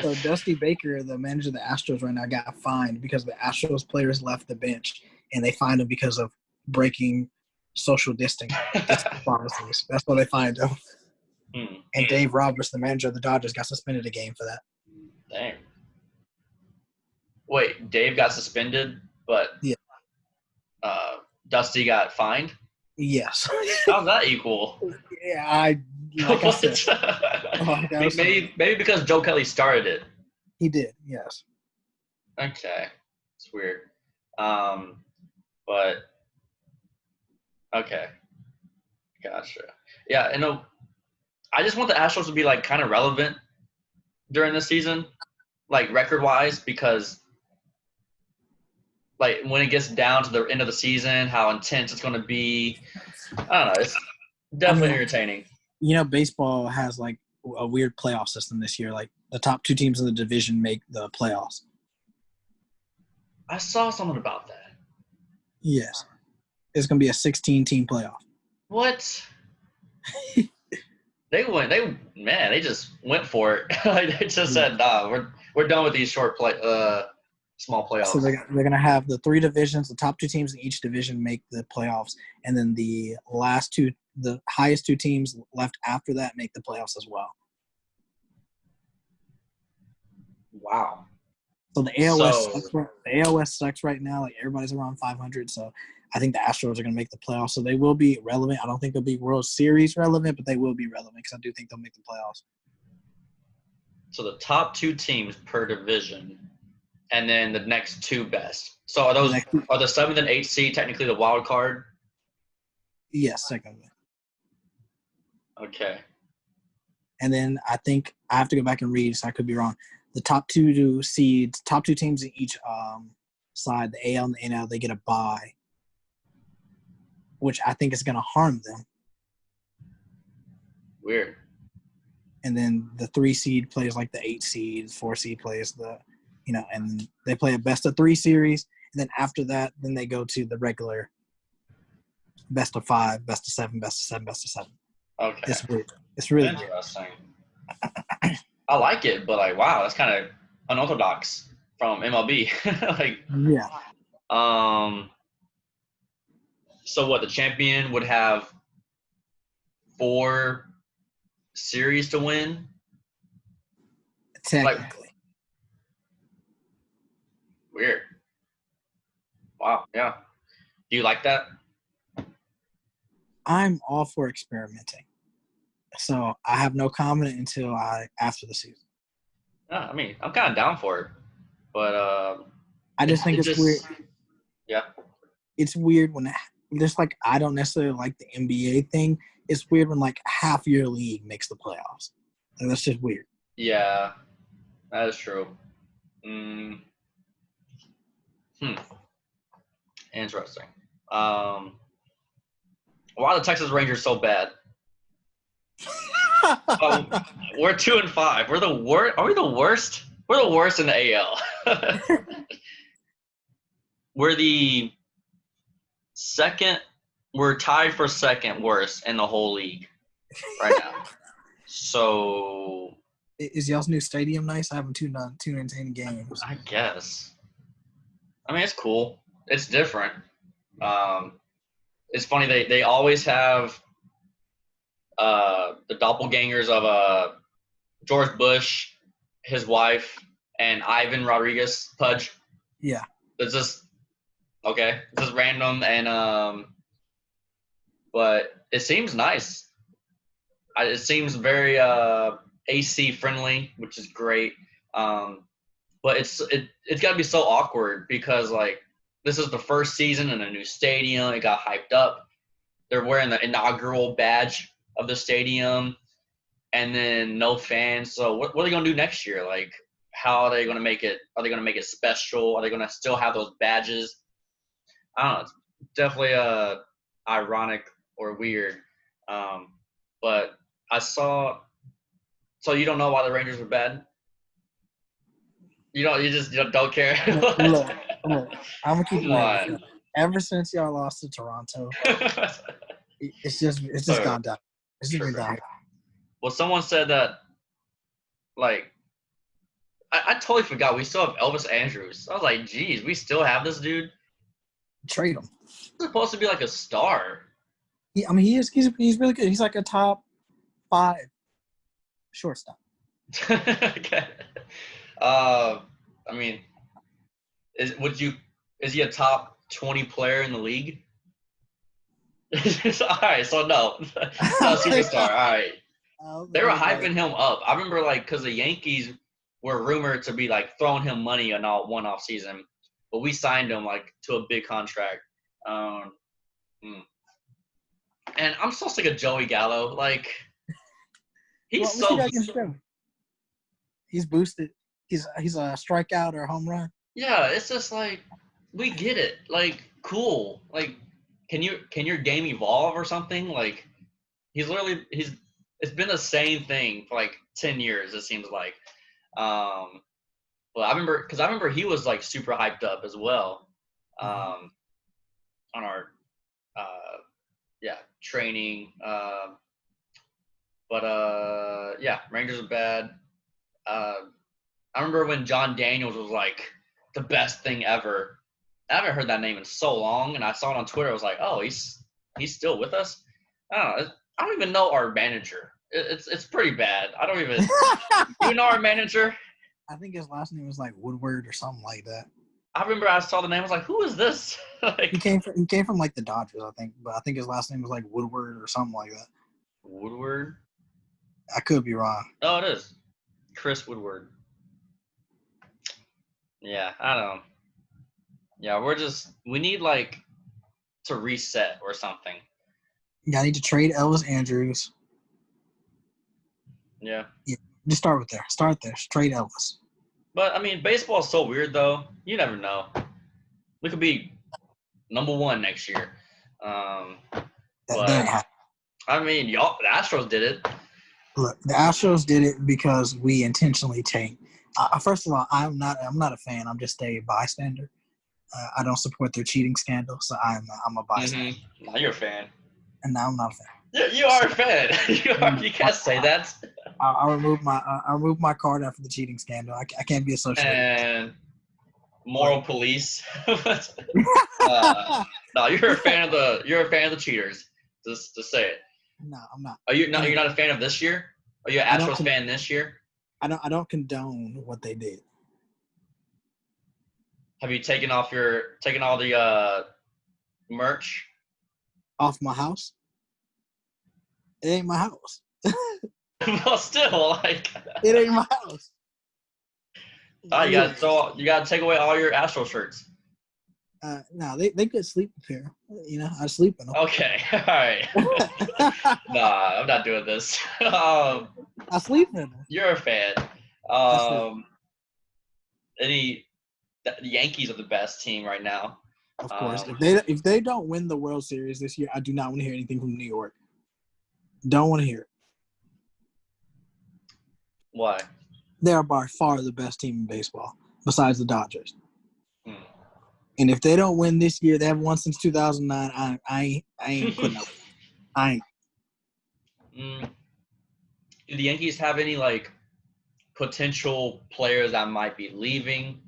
So Dusty Baker, the manager of the Astros right now, got fined because the Astros players left the bench, and they fined him because of breaking social distance policies. That's why they fined him. And Dave Roberts, the manager of the Dodgers, got suspended a game for that. Dang. Wait, Dave got suspended, but Dusty got fined? Yes. How's that equal? Yeah, I said. Maybe because Joe Kelly started it. He did, yes. Okay. It's weird. But okay. Gotcha. Yeah, I just want the Astros to be like kind of relevant during the season, like record-wise, because like when it gets down to the end of the season, how intense it's going to be. I don't know. It's definitely entertaining. Baseball has like a weird playoff system this year. Like the top two teams in the division make the playoffs. I saw something about that. Yes. It's going to be a 16-team playoff. What? They just went for it. They just said, nah, we're done with these small playoffs. So they're going to have the three divisions. The top two teams in each division make the playoffs, and then the highest two teams left after that make the playoffs as well. Wow. So the AOS sucks right now. Like everybody's around 500. So I think the Astros are going to make the playoffs. So they will be relevant. I don't think they'll be World Series relevant, but they will be relevant because I do think they'll make the playoffs. So the top two teams per division, and then the next two best. So are the 7th and 8th seed technically the wild card? Yes, secondly. Okay. And then I think I have to go back and read, so I could be wrong. The top two teams in each side, the AL and the NL, they get a bye, which I think is going to harm them. Weird. And then the 3 seed plays like the 8 seed, 4 seed plays and they play a best of 3 series. And then after that, then they go to the regular best of 5, best of 7, best of 7, best of 7. Okay. It's weird. It's really interesting. I like it, but like, wow, that's kind of unorthodox from MLB. yeah. So what? The champion would have 4 series to win. Technically. Weird. Wow. Yeah. Do you like that? I'm all for experimenting. So I have no comment until after the season. I mean, I'm kind of down for it, but I just think it's weird. Yeah, it's weird when just like I don't necessarily like the NBA thing. It's weird when like half your league makes the playoffs. Like, that's just weird. Yeah, that is true. Interesting. Why are the Texas Rangers so bad? We're 2-5. We're the worst. Are we the worst? We're the worst in the AL. We're the second. We're tied for second worst in the whole league right now. So is y'all's new stadium nice? I haven't tuned into any games. I guess. I mean, it's cool. It's different. It's funny. They always have the doppelgangers of George Bush, his wife, and Ivan Rodriguez Pudge. Yeah. It's just okay. It's just random and but it seems nice. It seems very AC friendly, which is great. But it's got to be so awkward because like this is the first season in a new stadium. It got hyped up. They're wearing the inaugural badge of the stadium, and then no fans. So what are they gonna do next year? Like, how are they gonna make it? Are they gonna make it special? Are they gonna still have those badges? I don't know. It's definitely ironic or weird. But I saw. So you don't know why the Rangers are bad? You just don't care. Look, I'm gonna keep it Come on. real. Ever since y'all lost to Toronto, it's just gone down. It's just been down. Well, someone said that, like, I totally forgot we still have Elvis Andrews. I was like, geez, we still have this dude? Trade him. He's supposed to be like a star. I mean, he's really good. He's like a top 5 shortstop. Okay. I mean, is he a top 20 player in the league? All right, so no, not superstar. All right, they were hyping him up. I remember like because the Yankees were rumored to be like throwing him money on one off season, but we signed him like to a big contract. And I'm so sick of Joey Gallo. Like he's he's boosted. He's a strikeout or a home run. Yeah, it's just like we get it. Like cool. Like can your game evolve or something? Like it's been the same thing for like 10 years. It seems like. But I remember he was like super hyped up as well. On our training. Rangers are bad. I remember when John Daniels was like the best thing ever. I haven't heard that name in so long, and I saw it on Twitter. I was like, oh, he's still with us. I don't even know our manager. It's pretty bad. I don't even. You know our manager? I think his last name was like Woodward or something like that. I remember I saw the name. I was like, who is this? Like, he came from like the Dodgers, I think, but I think his last name was like Woodward or something like that. Woodward? I could be wrong. Oh, it is. Chris Woodward. Yeah, I don't know. Yeah, we need like to reset or something. Yeah, I need to trade Elvis Andrews. Yeah. Just start with there. Start there. Trade Elvis. But I mean, baseball is so weird though. You never know. We could be #1 next year. I mean, the Astros did it. Look, the Astros did it because we intentionally tanked. First of all, I'm not a fan. I'm just a bystander. I don't support their cheating scandal, so I'm a bystander. Mm-hmm. Now you're a fan. And now I'm not a fan. Yeah, you are a fan. You can't say that. I'll remove my card after the cheating scandal. I can't be associated. And moral police. No, you're a fan of the cheaters. Just to say it. No, I'm not. You're not a fan of this year? Are you an Astros fan this year? I don't condone what they did. Have you taken all the merch off my house? It ain't my house. Well, still, like it ain't my house. You gotta take away all your Astro shirts. No, they could sleep here. You know, I sleep in them. Okay, all right. Nah, I'm not doing this. I sleep in them. You're a fan. The Yankees are the best team right now. Of course. If they don't win the World Series this year, I do not want to hear anything from New York. Don't want to hear it. Why? They are by far the best team in baseball, besides the Dodgers. Hmm. And if they don't win this year, they haven't won since 2009. I ain't putting up. I ain't. Do the Yankees have any like potential players that might be leaving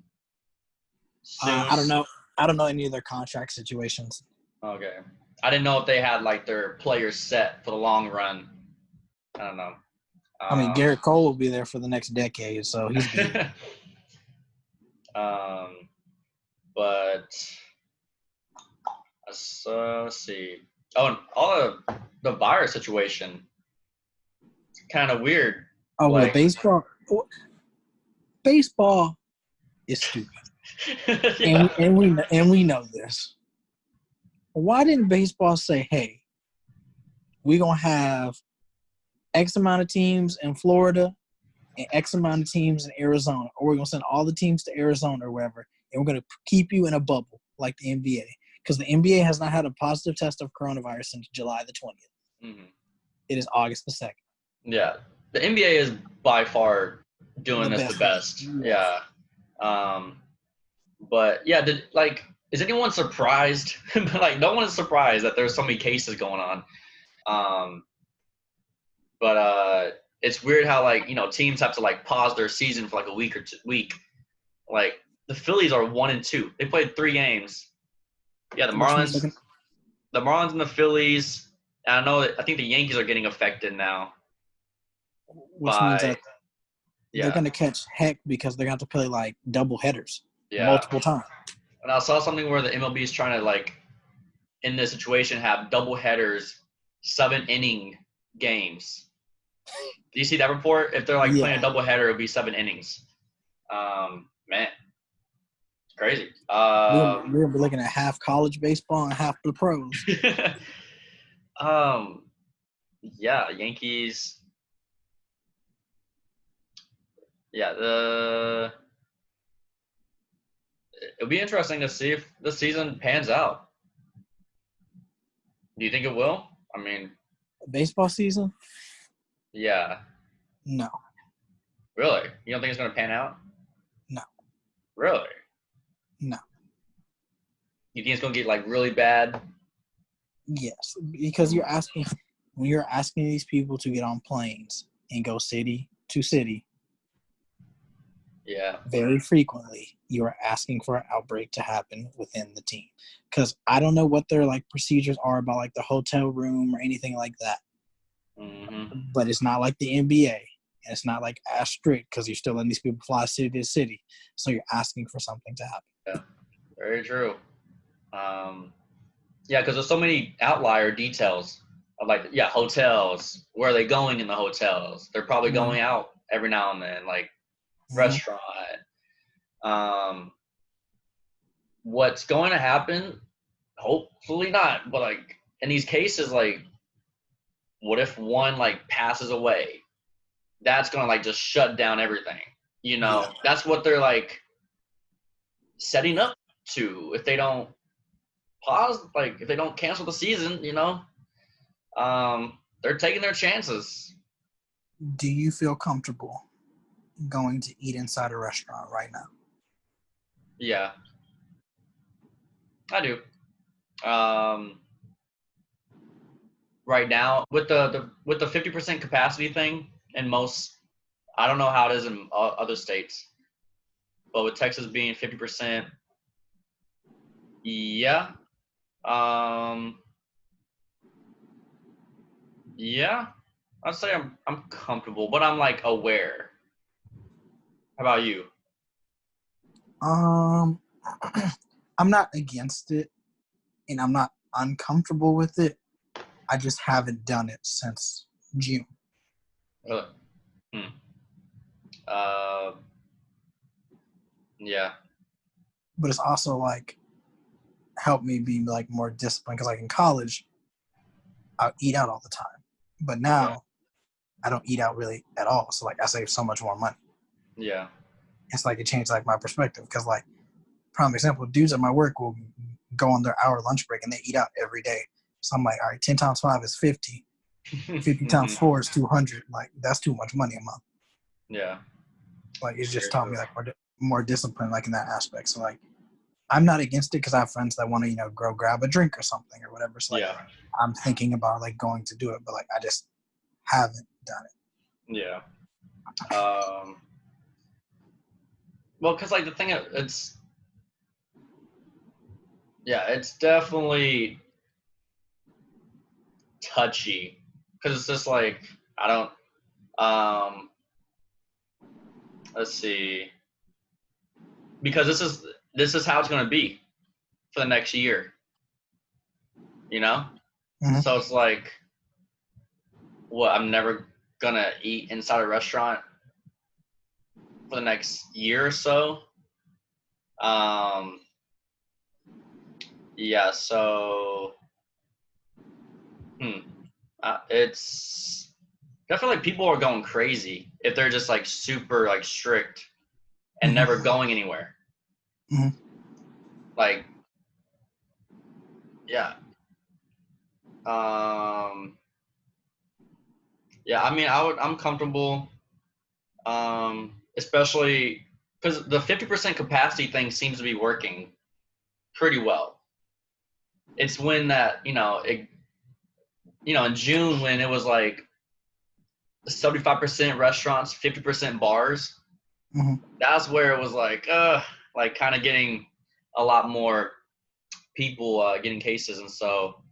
soon? I don't know. I don't know any of their contract situations. Okay. I didn't know if they had like their players set for the long run. I don't know. I mean, Garrett Cole will be there for the next decade, so he's good. But let's see. Oh, and all of the virus situation. It's kind of weird. Oh, like, well, baseball is stupid. Yeah. and we know this. Why didn't baseball say, "Hey, we're gonna have X amount of teams in Florida and X amount of teams in Arizona, or we're gonna send all the teams to Arizona or wherever, and we're gonna keep you in a bubble like the NBA, because the NBA has not had a positive test of coronavirus since July the 20th. Mm-hmm. It is August the 2nd. Yeah, the NBA is by far doing the best. Yeah. But yeah, is anyone surprised? Like, no one is surprised that there's so many cases going on. But it's weird how, like, teams have to like pause their season for like a week or week. Like, the Phillies are 1-2. They played 3 games. Yeah, the Marlins and the Phillies. And I think the Yankees are getting affected now. Which means that they're going to catch heck because they're going to have to play like double headers multiple times. And I saw something where the MLB is trying to, like, in this situation, have double headers, 7-inning games. Do you see that report? If they're like playing a double header, it'll be 7 innings. Man, it's crazy. We're gonna be looking at half college baseball and half the pros. Yeah, Yankees. Yeah, it'll be interesting to see if the season pans out. Do you think it will? I mean, baseball season? Yeah. No. Really? You don't think it's going to pan out? No. Really? No. You think it's going to get like really bad? Yes, because when you're asking these people to get on planes and go city to city. Yeah. Very frequently, you are asking for an outbreak to happen within the team. Because I don't know what their like procedures are about like the hotel room or anything like that. Mm-hmm. But it's not like the NBA, and it's not like as strict because you're still letting these people fly city to city. So you're asking for something to happen. Yeah, very true. Yeah, because there's so many outlier details of like, hotels. Where are they going in the hotels? They're probably going out every now and then, like restaurant. What's going to happen? Hopefully not. But like in these cases, like, what if one like passes away? That's gonna like just shut down everything. That's what they're like setting up to. If they don't pause, like if they don't cancel the season, they're taking their chances. Do you feel comfortable going to eat inside a restaurant right now? Yeah, I do. Right now with the 50% capacity thing in most, I don't know how it is in other states, but with Texas being 50%, yeah. Yeah, I'd say I'm comfortable, but I'm like aware. How about you? I'm not against it, and I'm not uncomfortable with it. I just haven't done it since June. Really? Yeah. But it's also like helped me be like more disciplined because like in college, I eat out all the time, but now I don't eat out really at all. So like I save so much more money. Yeah. It's like it changed like my perspective because like prime example, dudes at my work will go on their hour lunch break and they eat out every day. So I'm like, all right, 10 times 5 is 50. 50 times 4 is 200. Like, that's too much money a month. Yeah. Like, it's just taught me like more discipline, like in that aspect. So like, I'm not against it because I have friends that want to, go grab a drink or something or whatever. So like, I'm thinking about like going to do it, but like I just haven't done it. Yeah. Well, because like the thing, it's definitely touchy because it's just like I don't. Let's see. Because this is how it's gonna be for the next year. Mm-hmm. So it's like, what? I'm never gonna eat inside a restaurant for the next year or so. Yeah. So, it's. I feel like people are going crazy if they're just like super like strict and never going anywhere. Mm-hmm. Like, yeah. Yeah, I mean, I'm comfortable, especially because the 50% capacity thing seems to be working pretty well. It's when that, in June when it was like 75% restaurants, 50% bars, that's where it was like kind of getting a lot more people getting cases. And so,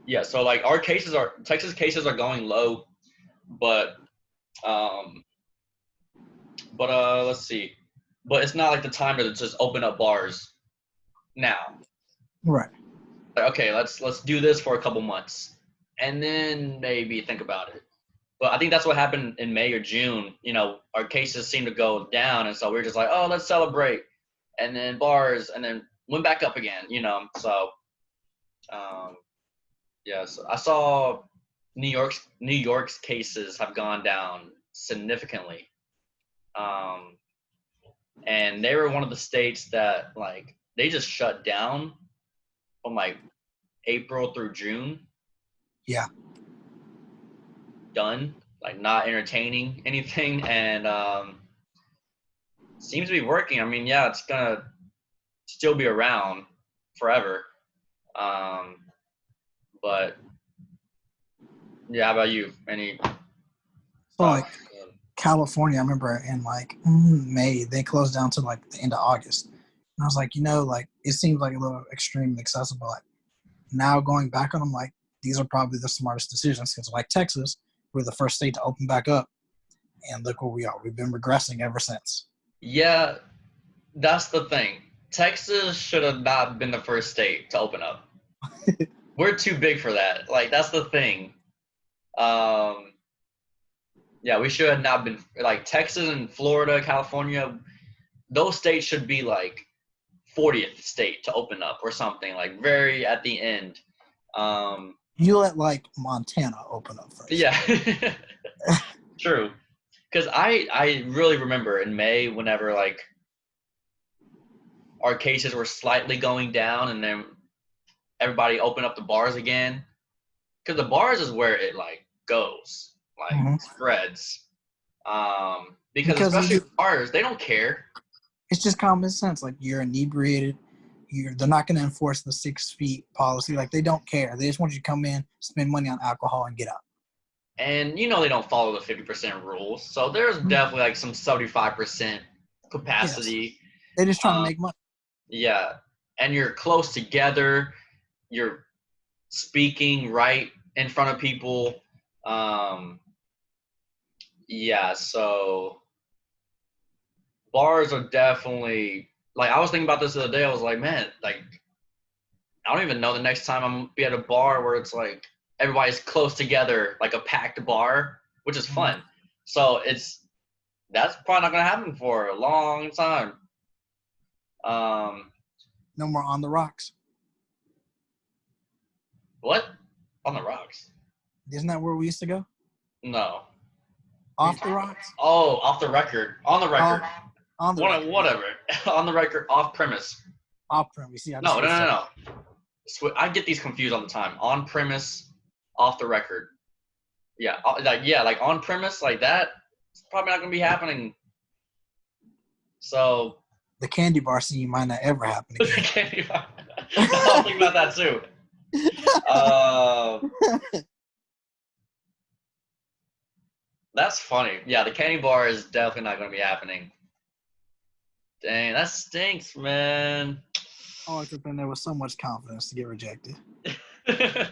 yeah, so like Texas cases are going low, but let's see. But it's not like the time to just open up bars now. Right. Like, okay, let's do this for a couple months and then maybe think about it. But I think that's what happened in May or June. Our cases seemed to go down, and so we were just like, oh, let's celebrate. And then bars, and then went back up again, So, yes, I saw New York's cases have gone down significantly. And they were one of the states that like they just shut down from like April through June. Yeah. Done, like not entertaining anything, and seems to be working. I mean, yeah, it's gonna still be around forever. But yeah, how about you? Any So like California, I remember in like May, they closed down to like the end of August. And I was like, like it seems like a little extreme and accessible. Like now going back on them, like these are probably the smartest decisions because like Texas, we're the first state to open back up. And look where we are. We've been regressing ever since. Yeah, that's the thing. Texas should have not been the first state to open up. We're too big for that. Like, that's the thing. Yeah, we should have not been like Texas and Florida, California. Those states should be like 40th state to open up or something, like very at the end. You let like Montana open up first. Yeah, true. Because I really remember in May whenever like our cases were slightly going down and then everybody opened up the bars again. Because the bars is where it like goes, like spreads. Because especially bars, they don't care. It's just common sense. Like you're inebriated. They're not going to enforce the 6 feet policy. Like they don't care. They just want you to come in, spend money on alcohol, and get out. And they don't follow the 50% rules. So there's definitely like some 75% capacity. Yes. They're just trying to make money. Yeah. And you're close together. You're speaking right in front of people. Yeah, so bars are definitely like I was thinking about this the other day. I was like, man, like I don't even know the next time I'm gonna be at a bar where it's like everybody's close together, like a packed bar, which is fun. So that's probably not gonna happen for a long time. No more on the rocks. What? On the rocks? Isn't that where we used to go? No. Off the rocks? Oh, off the record. On the record. On the record. Whatever. On the record, off premise. Off premise. Yeah. No. I get these confused all the time. On premise, off the record. Yeah, like on premise, like that. It's probably not gonna be happening. So the candy bar scene might not ever happen again. Candy bar. I'll think about that too. That's funny. Yeah, the candy bar is definitely not gonna be happening. Dang, that stinks, man. Oh, except then there was so much confidence to get rejected. The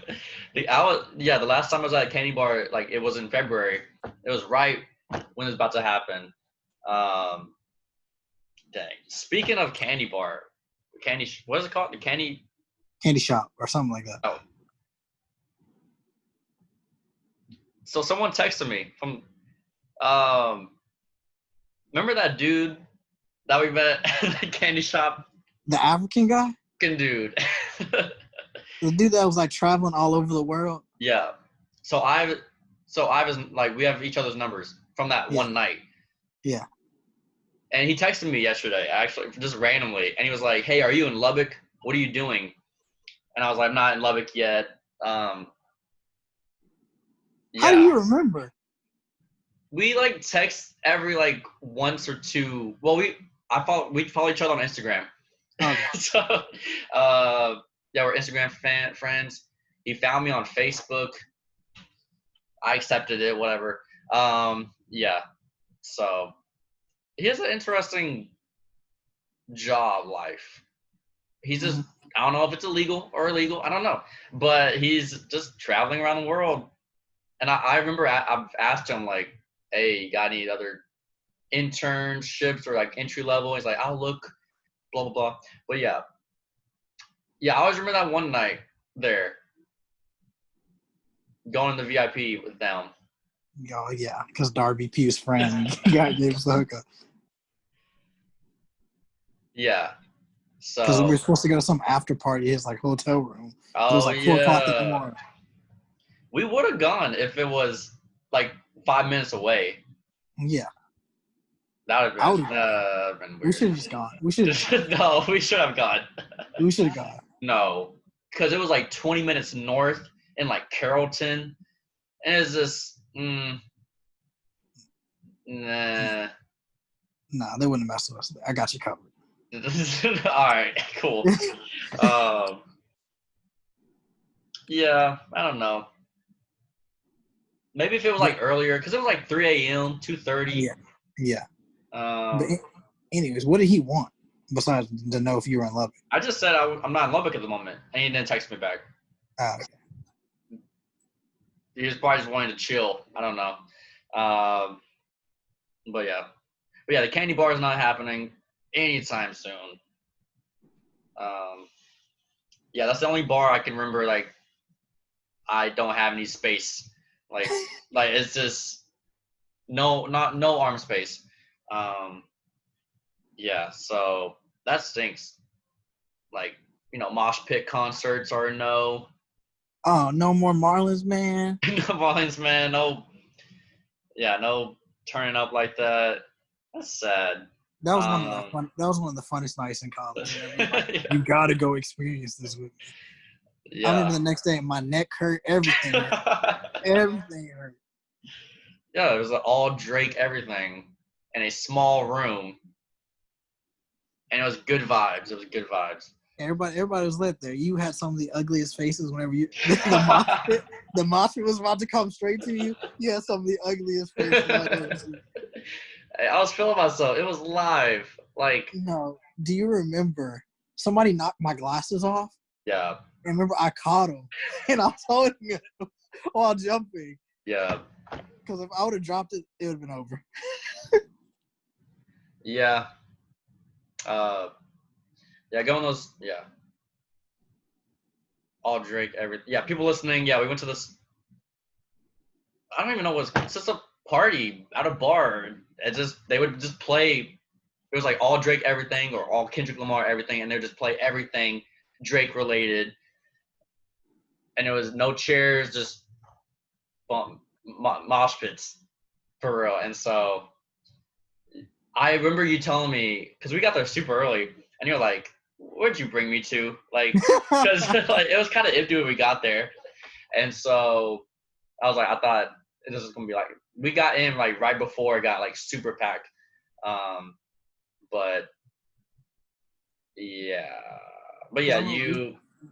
last time I was at a candy bar, like it was in February. It was right when it was about to happen. Dang. Speaking of candy bar, what is it called? The candy shop or something like that. Oh. So someone texted me from remember that dude that we met at the candy shop? The African guy? African dude. The dude that was like traveling all over the world? Yeah. So I was like, we have each other's numbers from that one night. Yeah. And he texted me yesterday, actually, just randomly. And he was like, hey, are you in Lubbock? What are you doing? And I was like, I'm not in Lubbock yet. How do you remember? We like text every like once or two. Well, we follow each other on Instagram. Okay. So, we're Instagram friends. He found me on Facebook. I accepted it, whatever. So he has an interesting job life. He's just, I don't know if it's illegal or illegal. I don't know. But he's just traveling around the world. And I remember I've asked him, like, hey, you got any other internships or, like, entry level? He's like, I'll look, blah, blah, blah. But, yeah, I always remember that one night there, going to the VIP with them. Oh, yeah, because Darby Pugh's friend gave us the hookup. Yeah. So because we were supposed to go to some after party, his like hotel room. Oh, it was like 4 o'clock in the morning. We would have gone if it was like 5 minutes away. Yeah. That would have been weird. We should have just gone. We should have No, we should have gone. We should have gone. No. Because it was like 20 minutes north in like Carrollton. And it's just nah. Nah, they wouldn't mess with us. I got you covered. All right, cool. Yeah, I don't know. Maybe if it was like earlier, because it was like 3 a.m., 2:30. Yeah. But anyways, what did he want besides to know if you were in Lubbock? I just said I'm not in Lubbock at the moment, and he didn't text me back. Okay. He was probably just wanting to chill. I don't know. But yeah, the candy bar is not happening anytime soon. Yeah, that's the only bar I can remember. Like, I don't have any space. Like it's just no arm space. Yeah, so that stinks. Like, mosh pit concerts are no. Oh, no more Marlins, man. No Marlins, man. No. Yeah, no turning up like that. That's sad. That was one of the funnest nights in college. You got to go experience this with me. Yeah. I remember the next day, my neck hurt, everything hurt. Everything hurt. Yeah, it was all Drake everything in a small room. And it was good vibes. Everybody was lit there. You had some of the ugliest faces whenever the mosh pit was about to come straight to you. You had some of the ugliest faces I've ever seen. I was feeling myself. It was live. Like, no. Do you remember somebody knocked my glasses off? Yeah. And remember, I caught him, and I was holding him while jumping. Yeah. Because if I would have dropped it, it would have been over. Yeah. Yeah, going those. Yeah. All Drake, everything. Yeah, people listening. Yeah, we went to this. I don't even know what it's just a party at a bar. They would just play. It was like all Drake everything or all Kendrick Lamar everything, and they would just play everything Drake related. And it was no chairs, just mosh pits for real. And so I remember you telling me, because we got there super early, and you're like, where'd you bring me to? Like, because like, it was kind of empty when we got there. And so I was like, I thought this was going to be like, we got in like right before it got like super packed. But yeah. But yeah,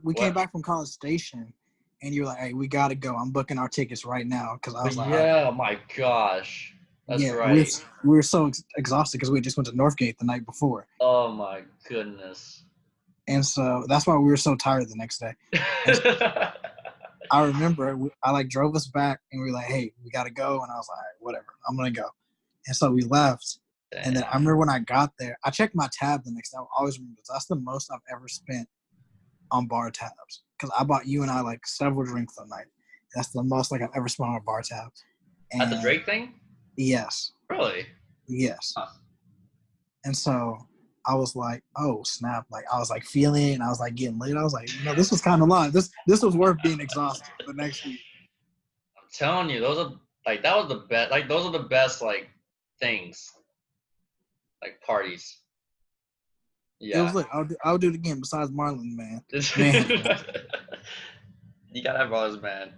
we came back from College Station, and you're like, hey, we got to go. I'm booking our tickets right now. Because I was like, yeah, my gosh. That's yeah, right. we were so exhausted because we just went to Northgate the night before. Oh, my goodness. And so that's why we were so tired the next day. I remember I like drove us back, and we were like, hey, we got to go. And I was like, all right, whatever, I'm going to go. And so we left. Damn. And then I remember when I got there, I checked my tab the next day. I always remember this. That's the most I've ever spent on bar tabs. Because I bought you and I like several drinks that night. That's the most like I've ever spent on a bar tab. And at the Drake thing? Yes. Really? Yes. Huh. And so I was like, oh, snap. Like, I was like feeling it, and I was like getting lit. I was like, this was kind of long. This was worth being exhausted the next week. I'm telling you, those are like, that was the best. Like, those are the best, like, things. Like, parties. Yeah. It was lit. I'll do it again besides Marlon, man. Man. You gotta have brothers, man.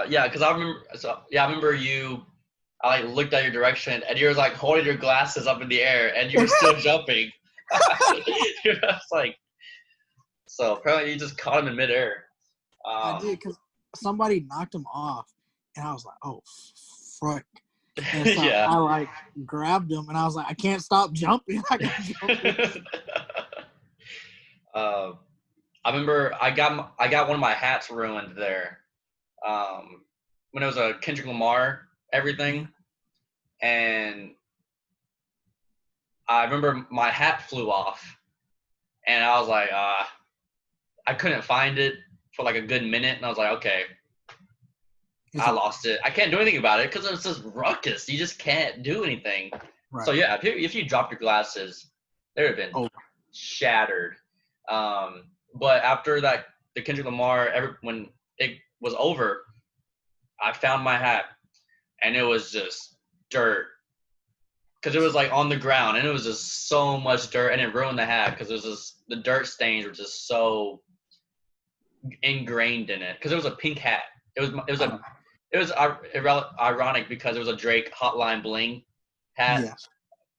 Yeah, because I remember you. I like looked at your direction, and you were like holding your glasses up in the air, and you were still jumping. It's like, so apparently you just caught him in midair. I did, because somebody knocked him off, and I was like, oh, frick. And so yeah. I like grabbed him, and I was like, I can't stop jumping. I got jumping. I remember I got one of my hats ruined there. When it was a Kendrick Lamar everything, and I remember my hat flew off, and I was like, I couldn't find it for like a good minute, and I was like, okay, I lost it. I can't do anything about it because it's just ruckus. You just can't do anything. Right. So yeah, if you dropped your glasses, they would have been shattered. But after that, the Kendrick Lamar, when it was over, I found my hat, and it was just dirt. Because it was like on the ground, and it was just so much dirt, and it ruined the hat because it was just the dirt stains were just so ingrained in it. Because it was a pink hat. It was ironic because it was a Drake Hotline Bling hat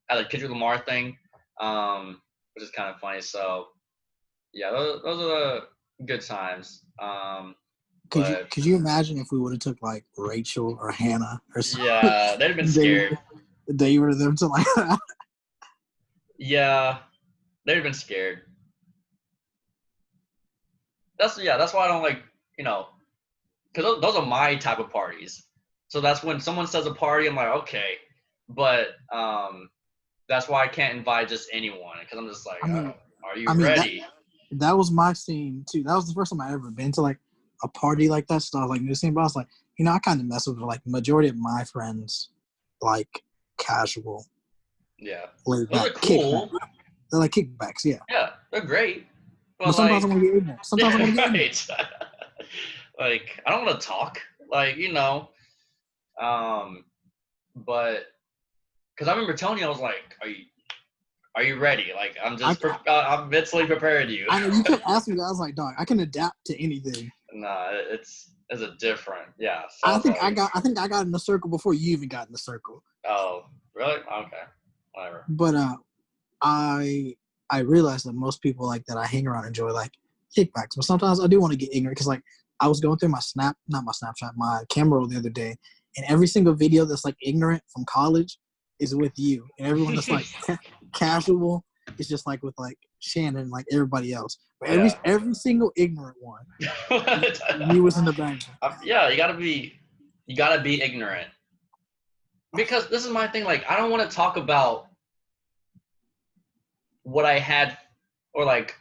at the Kendrick Lamar thing, which is kind of funny. So yeah, those are the good times. Could you imagine if we would have took like Rachel or Hannah or something? Yeah, they'd have been scared. They were them to like that. Yeah, they'd have been scared. That's why I don't like, because those are my type of parties. So that's when someone says a party, I'm like, okay, but that's why I can't invite just anyone, because I'm just like, are you ready? That was my scene too. That was the first time I ever been to like a party like that. So I was like, new scene, but I was like, I kind of mess with like majority of my friends, like casual. Yeah, those are cool. Kickbacks. They're like kickbacks, yeah. Yeah, they're great. But sometimes I want to get ignorant. Sometimes I want to get ignorant. Like, I don't want to talk, like, but because I remember telling you, I was like, are you ready? Like, I'm mentally preparing you. I know you kept asking me that. I was like, dog, I can adapt to anything. Nah, it's a different, yeah. So I think I got in the circle before you even got in the circle. Oh, really? Okay, whatever. But I realized that most people like that I hang around enjoy like kickbacks, but sometimes I do want to get ignorant because like I was going through my camera roll the other day, and every single video that's like ignorant from college is with you, and everyone that's like casual is just like with like Shannon and like everybody else. But every single ignorant one, you was in the background. Yeah, you gotta be ignorant, because this is my thing. Like, I don't want to talk about what I had or like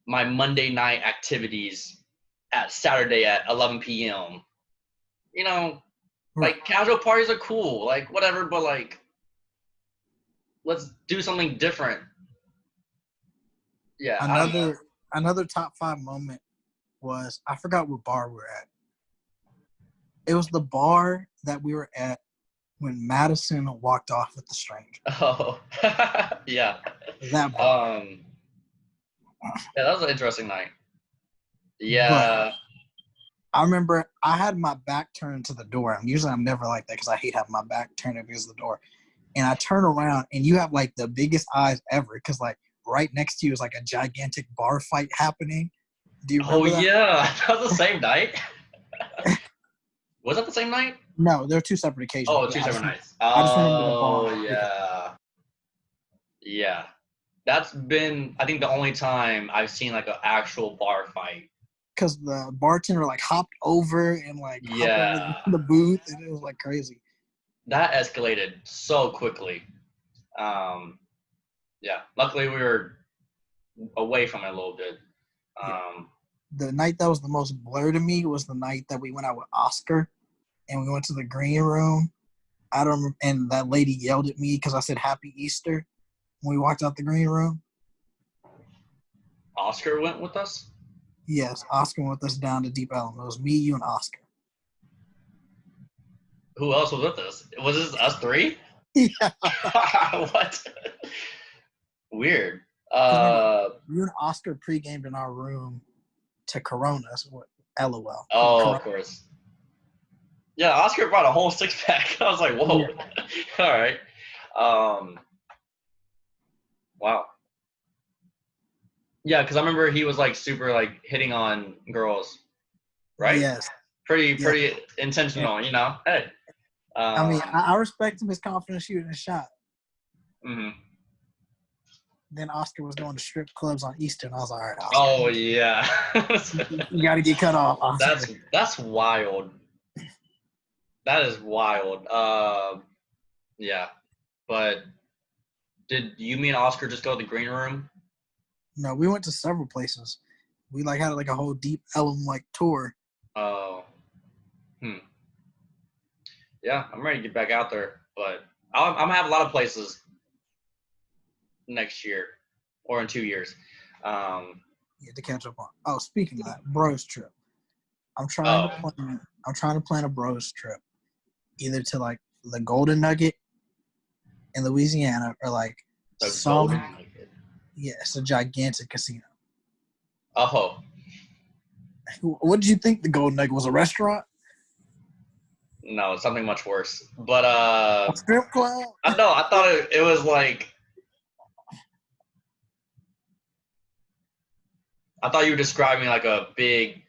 my Monday night activities at Saturday at 11 p.m. Like casual parties are cool, like whatever, but like let's do something different. Yeah. Another top 5 moment was, I forgot what bar we were at. It was the bar that we were at when Madison walked off with the stranger. Oh, yeah. That bar. Yeah, that was an interesting night. But Yeah. I remember I had my back turned to the door. And usually I'm never like that because I hate having my back turned against the door. And I turn around and you have like the biggest eyes ever because like right next to you is like a gigantic bar fight happening. Do you remember that? Yeah. That was the same night. Was that the same night? No, there are two separate occasions. Oh, two separate nights. I just remember the Oh, bar. yeah. Yeah. That's been, I think, the only time I've seen like an actual bar fight. Because the bartender like hopped over and like hopped over the booth and it was like crazy. That escalated so quickly. Yeah. Luckily, we were away from it a little bit. The night that was the most blur to me was the night that we went out with Oscar and we went to the green room. I don't remember, and that lady yelled at me because I said Happy Easter when we walked out the green room. Oscar went with us? Yes, Oscar went with us down to Deep Ellum. It was me, you, and Oscar. Who else was with us? Was this us three? Yeah. What? Weird. You and Oscar pre-gamed in our room to Coronas. LOL. Oh, Corona. Of course. Yeah, Oscar brought a whole six-pack. I was like, whoa. Yeah. All right. Wow. Yeah, because I remember he was like super like hitting on girls, right? Yes. Pretty intentional, you know. Hey. I mean, I respect him, his confidence shooting a shot. Mm-hmm. Then Oscar was going to strip clubs on Easter, and I was like, all right, Oscar. Oh yeah. You got to get cut off, Oscar. That's wild. That is wild. Yeah. But did you mean Oscar just go to the green room? No, we went to several places. We like had like a whole Deep Ellum like tour. Oh. Yeah, I'm ready to get back out there, but I'm gonna have a lot of places next year or in 2 years. Yeah, to catch up on. Oh, speaking of that, bros trip. I'm trying to plan a bros trip, either to like the Golden Nugget in Louisiana or like the Golden Nugget. Yeah, it's a gigantic casino. Oh. What did you think the Golden Nugget was, a restaurant? No, it's something much worse. But a strip club? I thought it was like, I thought you were describing like a big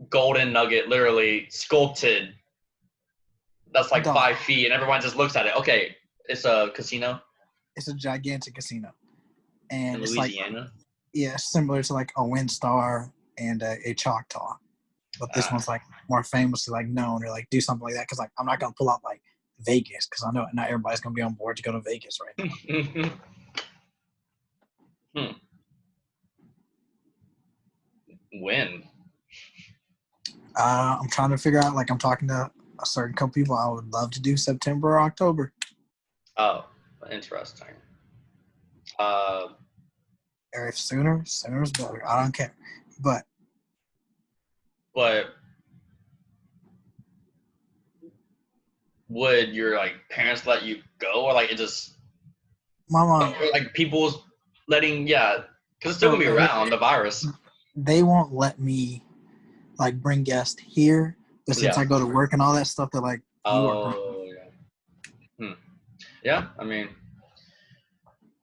golden nugget, literally sculpted. That's like 5 feet, and everyone just looks at it. Okay, it's a casino. It's a gigantic casino, and in it's Louisiana. Like, yeah, similar to like a Windstar and a Choctaw, but this one's like more famously like known or like do something like that. Because like I'm not gonna pull out like Vegas because I know not everybody's gonna be on board to go to Vegas right now. When? I'm trying to figure out. Like I'm talking to a certain couple people. I would love to do September or October. Oh, interesting. Or if sooner is better. I don't care. But would your like parents let you go, or like it just my mom, or like people's letting because it's still gonna be around the virus. They won't let me like bring guests here, but since I go to work and all that stuff, they're like, yeah. I mean,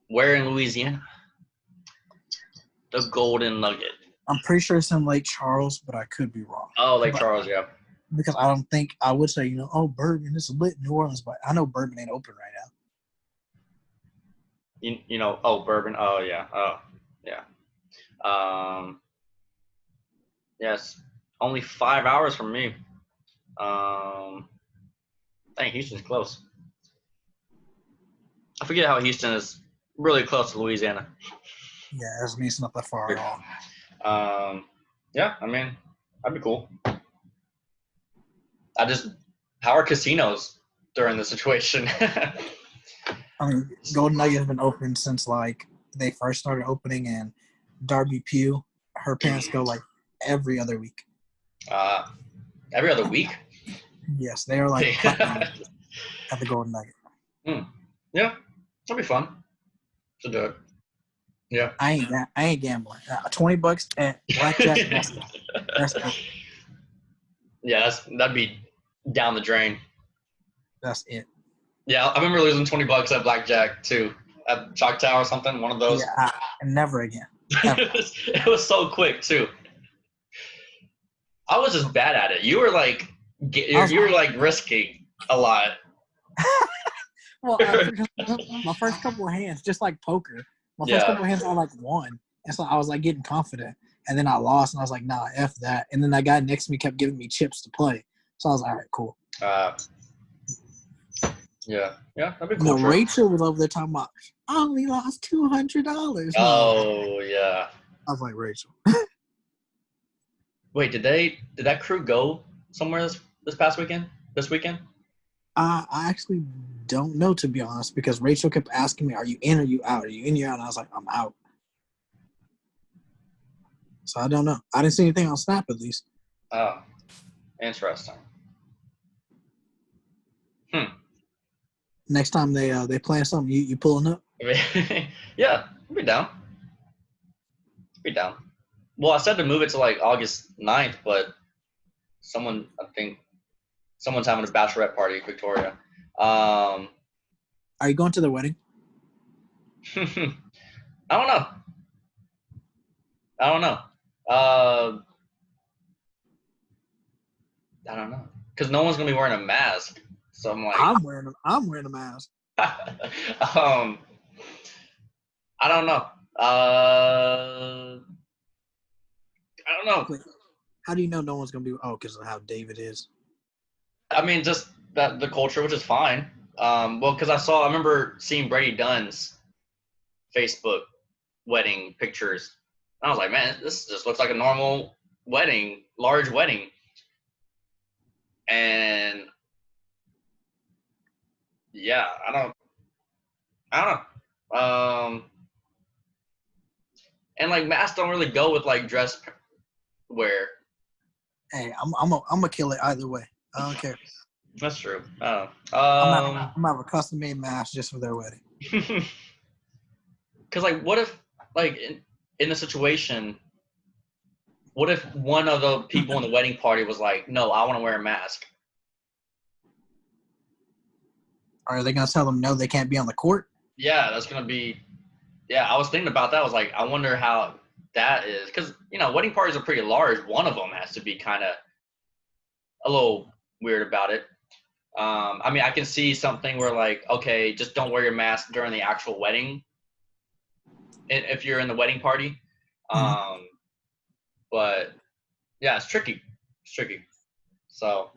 where in Louisiana? The Golden Nugget. I'm pretty sure it's in Lake Charles, but I could be wrong. Oh, Lake Charles, yeah. Because I don't think I would say, Bourbon is lit in New Orleans, but I know Bourbon ain't open right now. Bourbon. Oh, yeah. Oh, yeah. Yes, only 5 hours from me. Dang, Houston's close. I forget how Houston is really close to Louisiana. Yeah, that means it's not that far at all. Yeah, I mean, that'd be cool. How are casinos during the situation? I mean, Golden Nugget has been open since like they first started opening, and Darby Pugh, her parents go like every other week. Every other week? Yes, they are like at the Golden Nugget. Yeah, that'll be fun to do it. Yeah. I ain't gambling. $20 at blackjack. That's it. Yeah, that'd be down the drain. That's it. Yeah, I remember losing $20 at blackjack too, at Choctaw or something. One of those. Yeah, never again. It was so quick too. I was just bad at it. You were like, you were like risking a lot. Well, my first couple of hands, just like poker, first couple of hands I like won, and so I was like getting confident, and then I lost, and I was like, nah, F that. And then that guy next to me kept giving me chips to play, so I was like, all right, cool. Yeah, that'd be cool. No, Rachel was over there talking about, I only lost $200. Oh yeah. I was like, Rachel. Wait, did that crew go somewhere this past weekend? This weekend? I actually don't know, to be honest, because Rachel kept asking me, are you in or you out? Are you in or you out? And I was like, I'm out. So I don't know. I didn't see anything on Snap, at least. Oh, interesting. Next time they plan something, you pulling up? Yeah, I'll be down. Well, I said to move it to like August 9th, but someone's having a bachelorette party in Victoria. Are you going to the wedding? I don't know. I don't know. Because no one's gonna be wearing a mask. So I'm like, I'm wearing a mask. I don't know. I don't know. Wait, how do you know no one's gonna be? Oh, because of how David is. I mean, just that the culture, which is fine. Well, because I remember seeing Brady Dunn's Facebook wedding pictures. And I was like, man, this just looks like a normal wedding, large wedding. And yeah, I don't know. And like masks don't really go with like dress wear. Hey, I'm gonna kill it either way. I don't care. That's true. I don't know. I'm gonna have a custom made mask just for their wedding. Because like, what if like in a situation, what if one of the people in the wedding party was like, no, I want to wear a mask? Are they gonna tell them no, they can't be on the court? Yeah, that's gonna be. Yeah, I was thinking about that. I was like, I wonder how that is, because wedding parties are pretty large. One of them has to be kind of a little weird about it. I mean, I can see something where like, okay, just don't wear your mask during the actual wedding, if you're in the wedding party. But yeah, it's tricky. So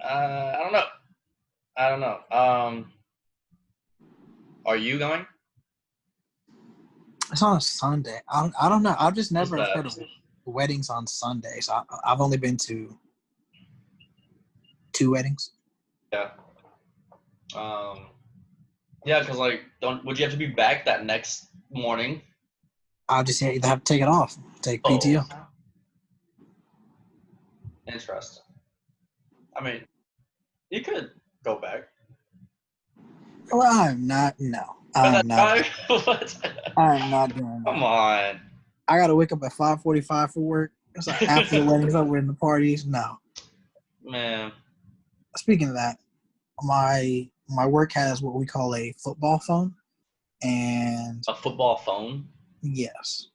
I don't know. Are you going? It's on a Sunday. I don't know. I've just never heard of weddings on Sundays. I've only been to 2 weddings. Yeah. Yeah, because like, would you have to be back that next morning? I'll just either have to take it off, take PTO. Interesting. I mean, you could go back. Well, I'm not. No, I'm not. I'm not doing that. Come on. I gotta wake up at 5:45 for work. It's like after the wedding's over and the parties. No. Man. Speaking of that, my work has what we call a football phone, and a football phone. Yes.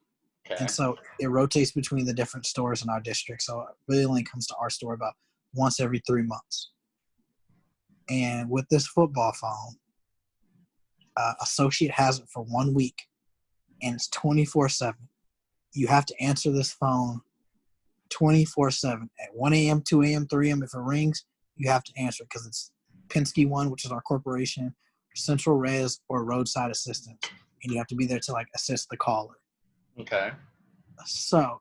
Okay. And so it rotates between the different stores in our district. So it really only comes to our store about once every 3 months. And with this football phone, associate has it for 1 week, and it's 24/7. You have to answer this phone 24/7 at 1 a.m., 2 a.m., 3 a.m. If it rings, you have to answer it because it's Penske One, which is our corporation, Central Res, or Roadside Assistance, and you have to be there to like assist the caller. Okay. So,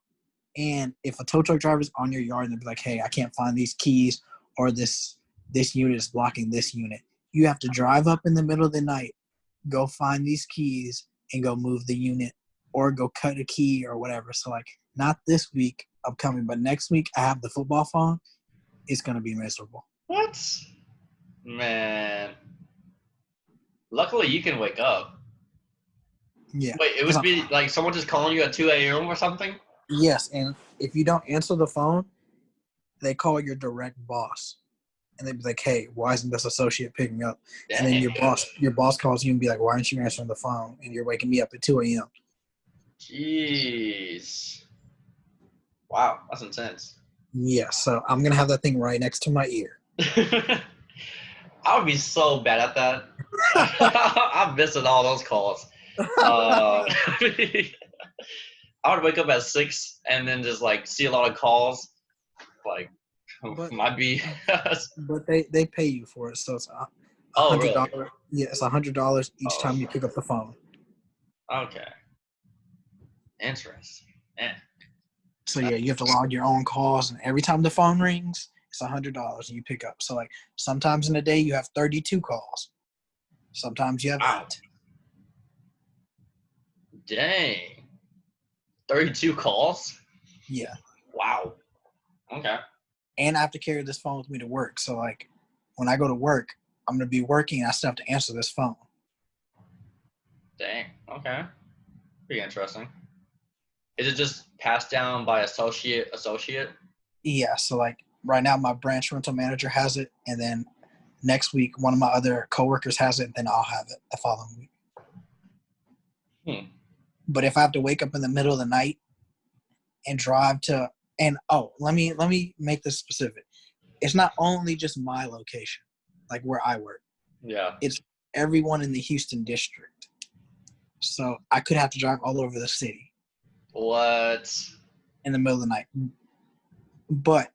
and if a tow truck driver is on your yard and they'll be like, "Hey, I can't find these keys," or this unit is blocking this unit, you have to drive up in the middle of the night, go find these keys, and go move the unit, or go cut a key or whatever. So, like, not this week upcoming, but next week I have the football phone. It's gonna be miserable. What? Man. Luckily, you can wake up. Yeah. Wait, it would be like someone just calling you at 2 a.m. or something? Yes, and if you don't answer the phone, they call your direct boss. And they'd be like, hey, why isn't this associate picking up? Dang. And then your boss calls you and be like, why aren't you answering the phone? And you're waking me up at 2 a.m. Jeez. Wow, that's intense. Yeah, so I'm going to have that thing right next to my ear. I would be so bad at that. I'm missing all those calls. I would wake up at 6 and then just like see a lot of calls. Like, might be. But they pay you for it, so it's Oh, $100. really? Yeah, it's $100 each time you pick up the phone. Okay. Interesting. Yeah. So yeah, you have to log your own calls, and every time the phone rings, it's $100 and you pick up. So like sometimes in a day you have 32 calls. Sometimes you have 8. Dang. 32 calls? Yeah. Wow. Okay. And I have to carry this phone with me to work. So like when I go to work, I'm gonna be working and I still have to answer this phone. Dang. Okay. Pretty interesting. Is it just passed down by associate? Yeah. So like right now my branch rental manager has it, and then next week one of my other coworkers has it, and then I'll have it the following week. But if I have to wake up in the middle of the night and drive to let me make this specific. It's not only just my location, like where I work. Yeah. It's everyone in the Houston district. So I could have to drive all over the city. What? In the middle of the night. But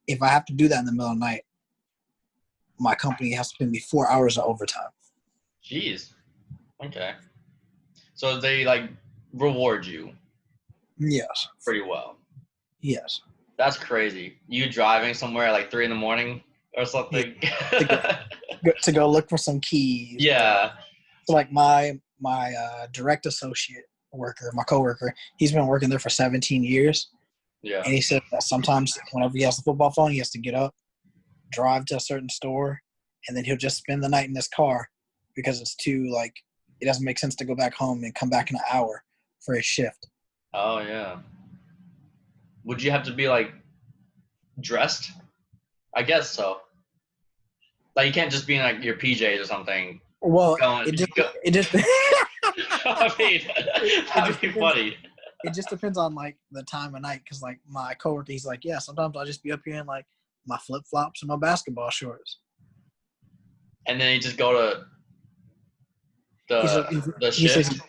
if I have to do that in the middle of the night, my company has to pay me 4 hours of overtime. Jeez. Okay. So they like reward you. Yes. Pretty well. Yes. That's crazy. You driving somewhere at like 3 a.m. or something? Yeah. to go look for some keys. Yeah. So like my direct associate worker, my coworker, he's been working there for 17 years. Yeah. And he said that sometimes whenever he has the football phone, he has to get up, drive to a certain store, and then he'll just spend the night in his car because it's too it doesn't make sense to go back home and come back in an hour for his shift. Oh yeah. Would you have to be like dressed? I guess so. Like you can't just be in like your PJs or something. Well, it just I mean, that'd be funny. It just depends on like the time of night, because like my coworker, he's like, yeah, sometimes I'll just be up here in like my flip flops and my basketball shorts. And then you just go to the shift.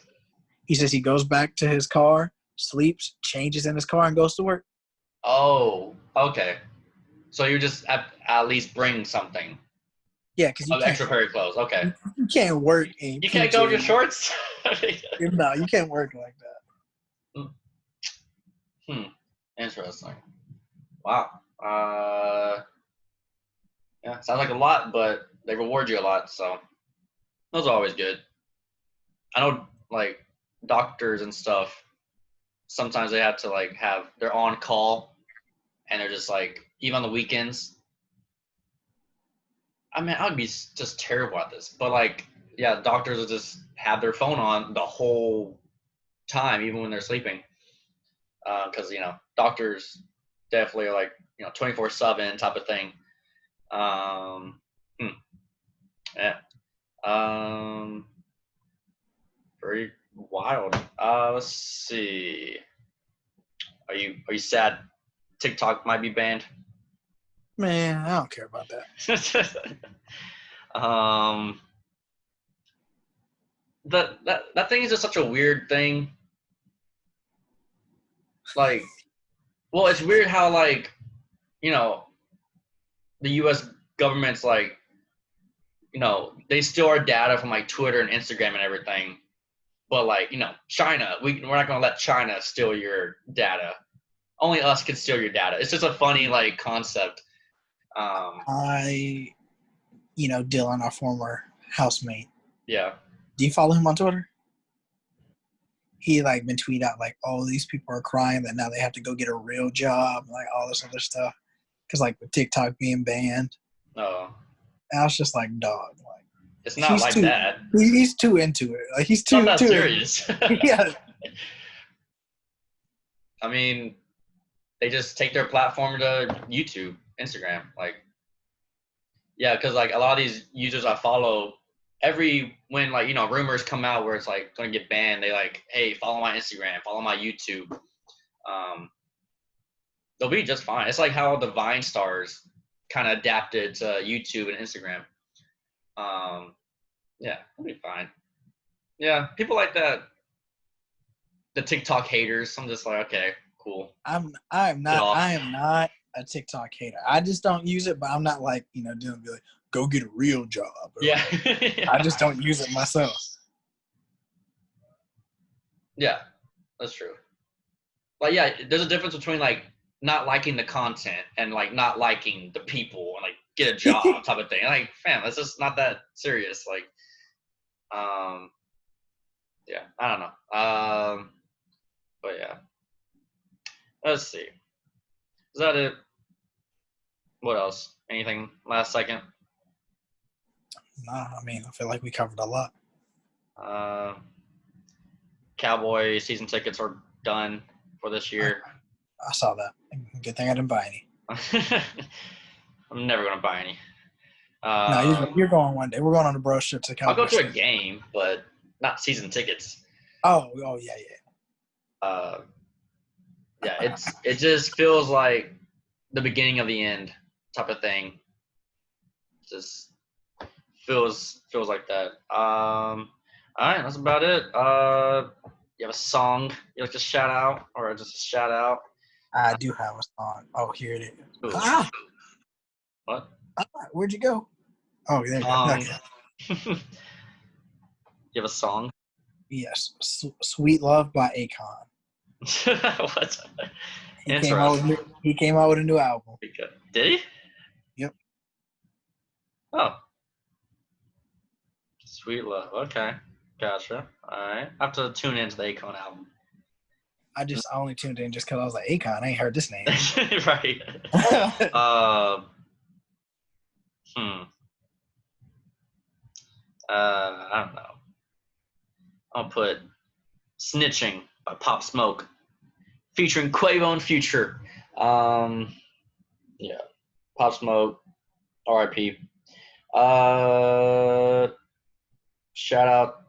He says he goes back to his car, sleeps, changes in his car, and goes to work. Oh, okay. So you just at least bring something. Yeah, because you can't extra pair of clothes. Okay. You can't work in. You can't go with your shorts. No, you can't work like that. Interesting. Wow. Yeah, sounds like a lot, but they reward you a lot, so those are always good. I know, like doctors and stuff. Sometimes they have to like they're on call, and they're just like even on the weekends. I mean, I would be just terrible at this, but like, yeah, doctors will just have their phone on the whole time, even when they're sleeping, because doctors definitely are like 24/7 type of thing. Yeah. Pretty wild. Let's see. Are you sad TikTok might be banned? Man, I don't care about that. That thing is just such a weird thing. Like, well, it's weird how the U.S. government's like, they steal our data from like Twitter and Instagram and everything. But like, China, we're not gonna let China steal your data. Only us can steal your data. It's just a funny like concept. Dylan, our former housemate. Yeah. Do you follow him on Twitter? He like been tweeting out like, "Oh, these people are crying that now they have to go get a real job," like all this other stuff, because like with TikTok being banned. Oh. And I was just like, dog, like It's not like that. He's too into it. Like he's too not that too serious. Yeah. I mean, they just take their platform to YouTube, Instagram, like. Yeah, because like a lot of these users I follow, when like rumors come out where it's like gonna get banned, they like, hey, follow my Instagram, follow my YouTube. They'll be just fine. It's like how the Vine stars kind of adapted to YouTube and Instagram. Yeah, they'll be fine. Yeah, people like that. The TikTok haters. I'm just like, okay, cool. I am not a TikTok hater. I just don't use it, but I'm not like doing like, go get a real job. Yeah. I just don't use it myself. Yeah, that's true. Like, yeah, there's a difference between like not liking the content and like not liking the people and like get a job type of thing. Like, fam, that's just not that serious. Like, yeah, I don't know. But yeah, let's see. Is that it? What else? Anything last second? Nah, I mean, I feel like we covered a lot. Cowboy season tickets are done for this year. I saw that. Good thing I didn't buy any. I'm never gonna buy any. No, you're going one day. We're going on a bro trip to Cowboy. I'll go to a game, but not season tickets. Oh yeah. Yeah, it just feels like the beginning of the end type of thing. Just feels like that. All right, that's about it. You have a song you like to shout out, or just a shout out? I do have a song. Oh, here it is. What? Where'd you go? Oh, there you go. You have a song? Yes, "Sweet Love" by Akon. What? He came out with a new album. Did he? Yep. Oh. Sweet Love. Okay. Gotcha. All right. I have to tune into the Akon album. I only tuned in just because I was like, Akon, I ain't heard this name. Right. I don't know. I'll put "Snitching" by Pop Smoke, featuring Quavo and Future. Yeah. Pop Smoke, R.I.P. Shout out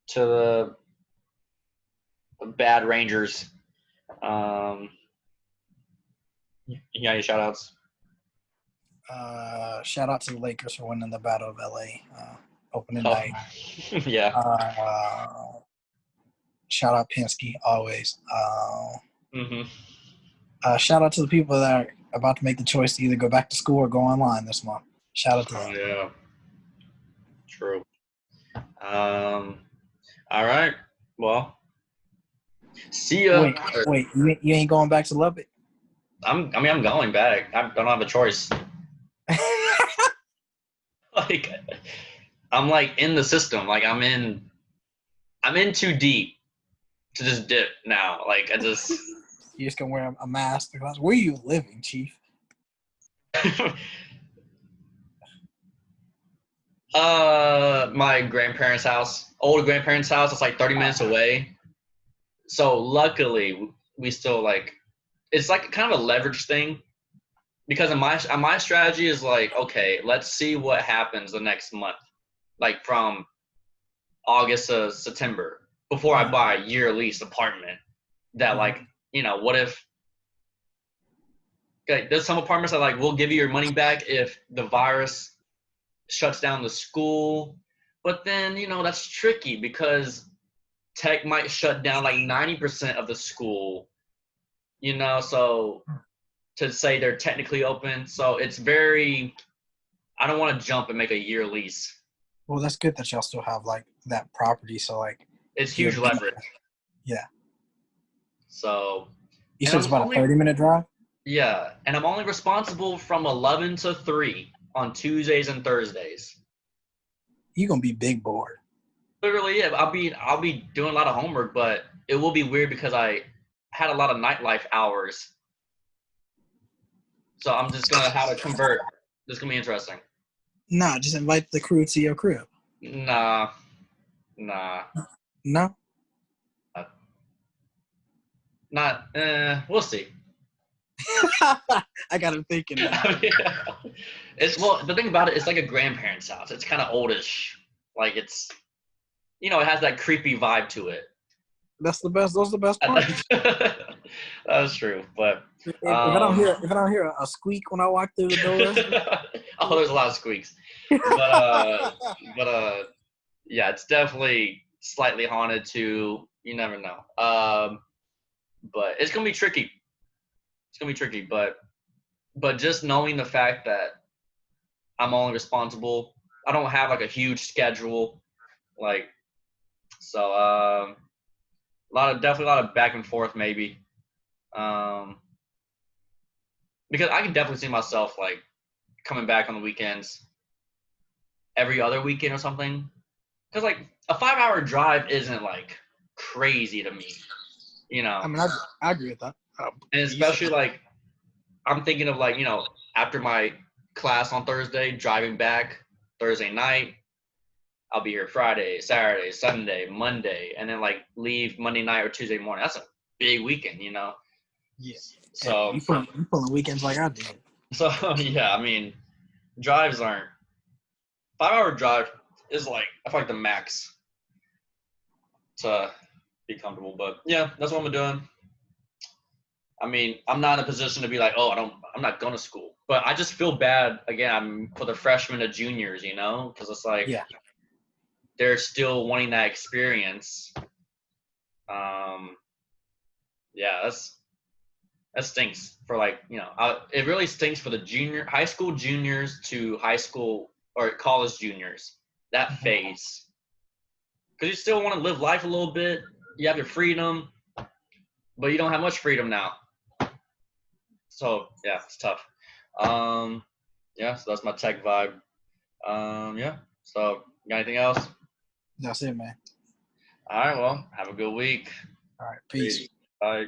to the Bad Rangers. You got any shout outs? Shout out to the Lakers for winning the Battle of LA opening night. Yeah. Shout out Penske always. Mm-hmm. Shout out to the people that are about to make the choice to either go back to school or go online this month. Shout out to them. Yeah. True. All right. Well, see ya. Wait, you ain't going back to Lubbock? I'm going back. I don't have a choice. Like, I'm like in the system. Like I'm in too deep to just dip now. Like You just gonna wear a mask? Where are you living, Chief? My grandparents' house, old grandparents' house. It's like 30 minutes away. So luckily, we still like. It's like kind of a leverage thing, because my strategy is like, okay, let's see what happens the next month, like from August to September, before I buy a year lease apartment. That like, what if? Okay, there's some apartments that like we'll give you your money back if the virus shuts down the school, but then that's tricky because tech might shut down like 90% of the school. So to say they're technically open, so it's very. I don't want to jump and make a year lease. Well, that's good that y'all still have like that property. So like, it's huge leverage. Yeah. So. You said it's about a 30-minute drive. Yeah, and I'm only responsible from 11 to 3 on Tuesdays and Thursdays. You're gonna be big bored. Literally, yeah. I'll be doing a lot of homework, but it will be weird because I had a lot of nightlife hours. So I'm just gonna have to convert. This is gonna be interesting. Nah, just invite the crew to your crib. Nah. No? We'll see. I got him thinking now. The thing about it, it's like a grandparent's house. It's kind of oldish. Like it's, it has that creepy vibe to it. That's the best. Those are the best parts. That's true, but if I don't hear a squeak when I walk through the door. Oh, there's a lot of squeaks. But yeah, it's definitely slightly haunted too. You never know. But it's gonna be tricky. But just knowing the fact that I'm only responsible, I don't have like a huge schedule, so definitely a lot of back and forth maybe, because I can definitely see myself like coming back on the weekends, every other weekend or something, because like a 5-hour drive isn't like crazy to me, I mean, I agree with that. And especially like I'm thinking of like, after my class on Thursday, driving back Thursday night, I'll be here Friday, Saturday, Sunday, Monday, and then like leave Monday night or Tuesday morning. That's a big weekend, Yeah. So you pulling weekends like I did. So yeah, I mean, drives aren't 5-hour drive is like I feel like the max to be comfortable. But yeah, that's what I'm doing. I mean, I'm not in a position to be like, oh, I'm not going to school. But I just feel bad, again, for the freshmen and juniors, because it's like they're still wanting that experience. Yeah, that stinks for like, it really stinks for the high school juniors to high school or college juniors, that phase. Because you still want to live life a little bit. You have your freedom, but you don't have much freedom now. So yeah, it's tough. Yeah, so that's my tech vibe. Yeah. So got anything else? That's it, man. All right. Well, have a good week. All right. Peace. Bye.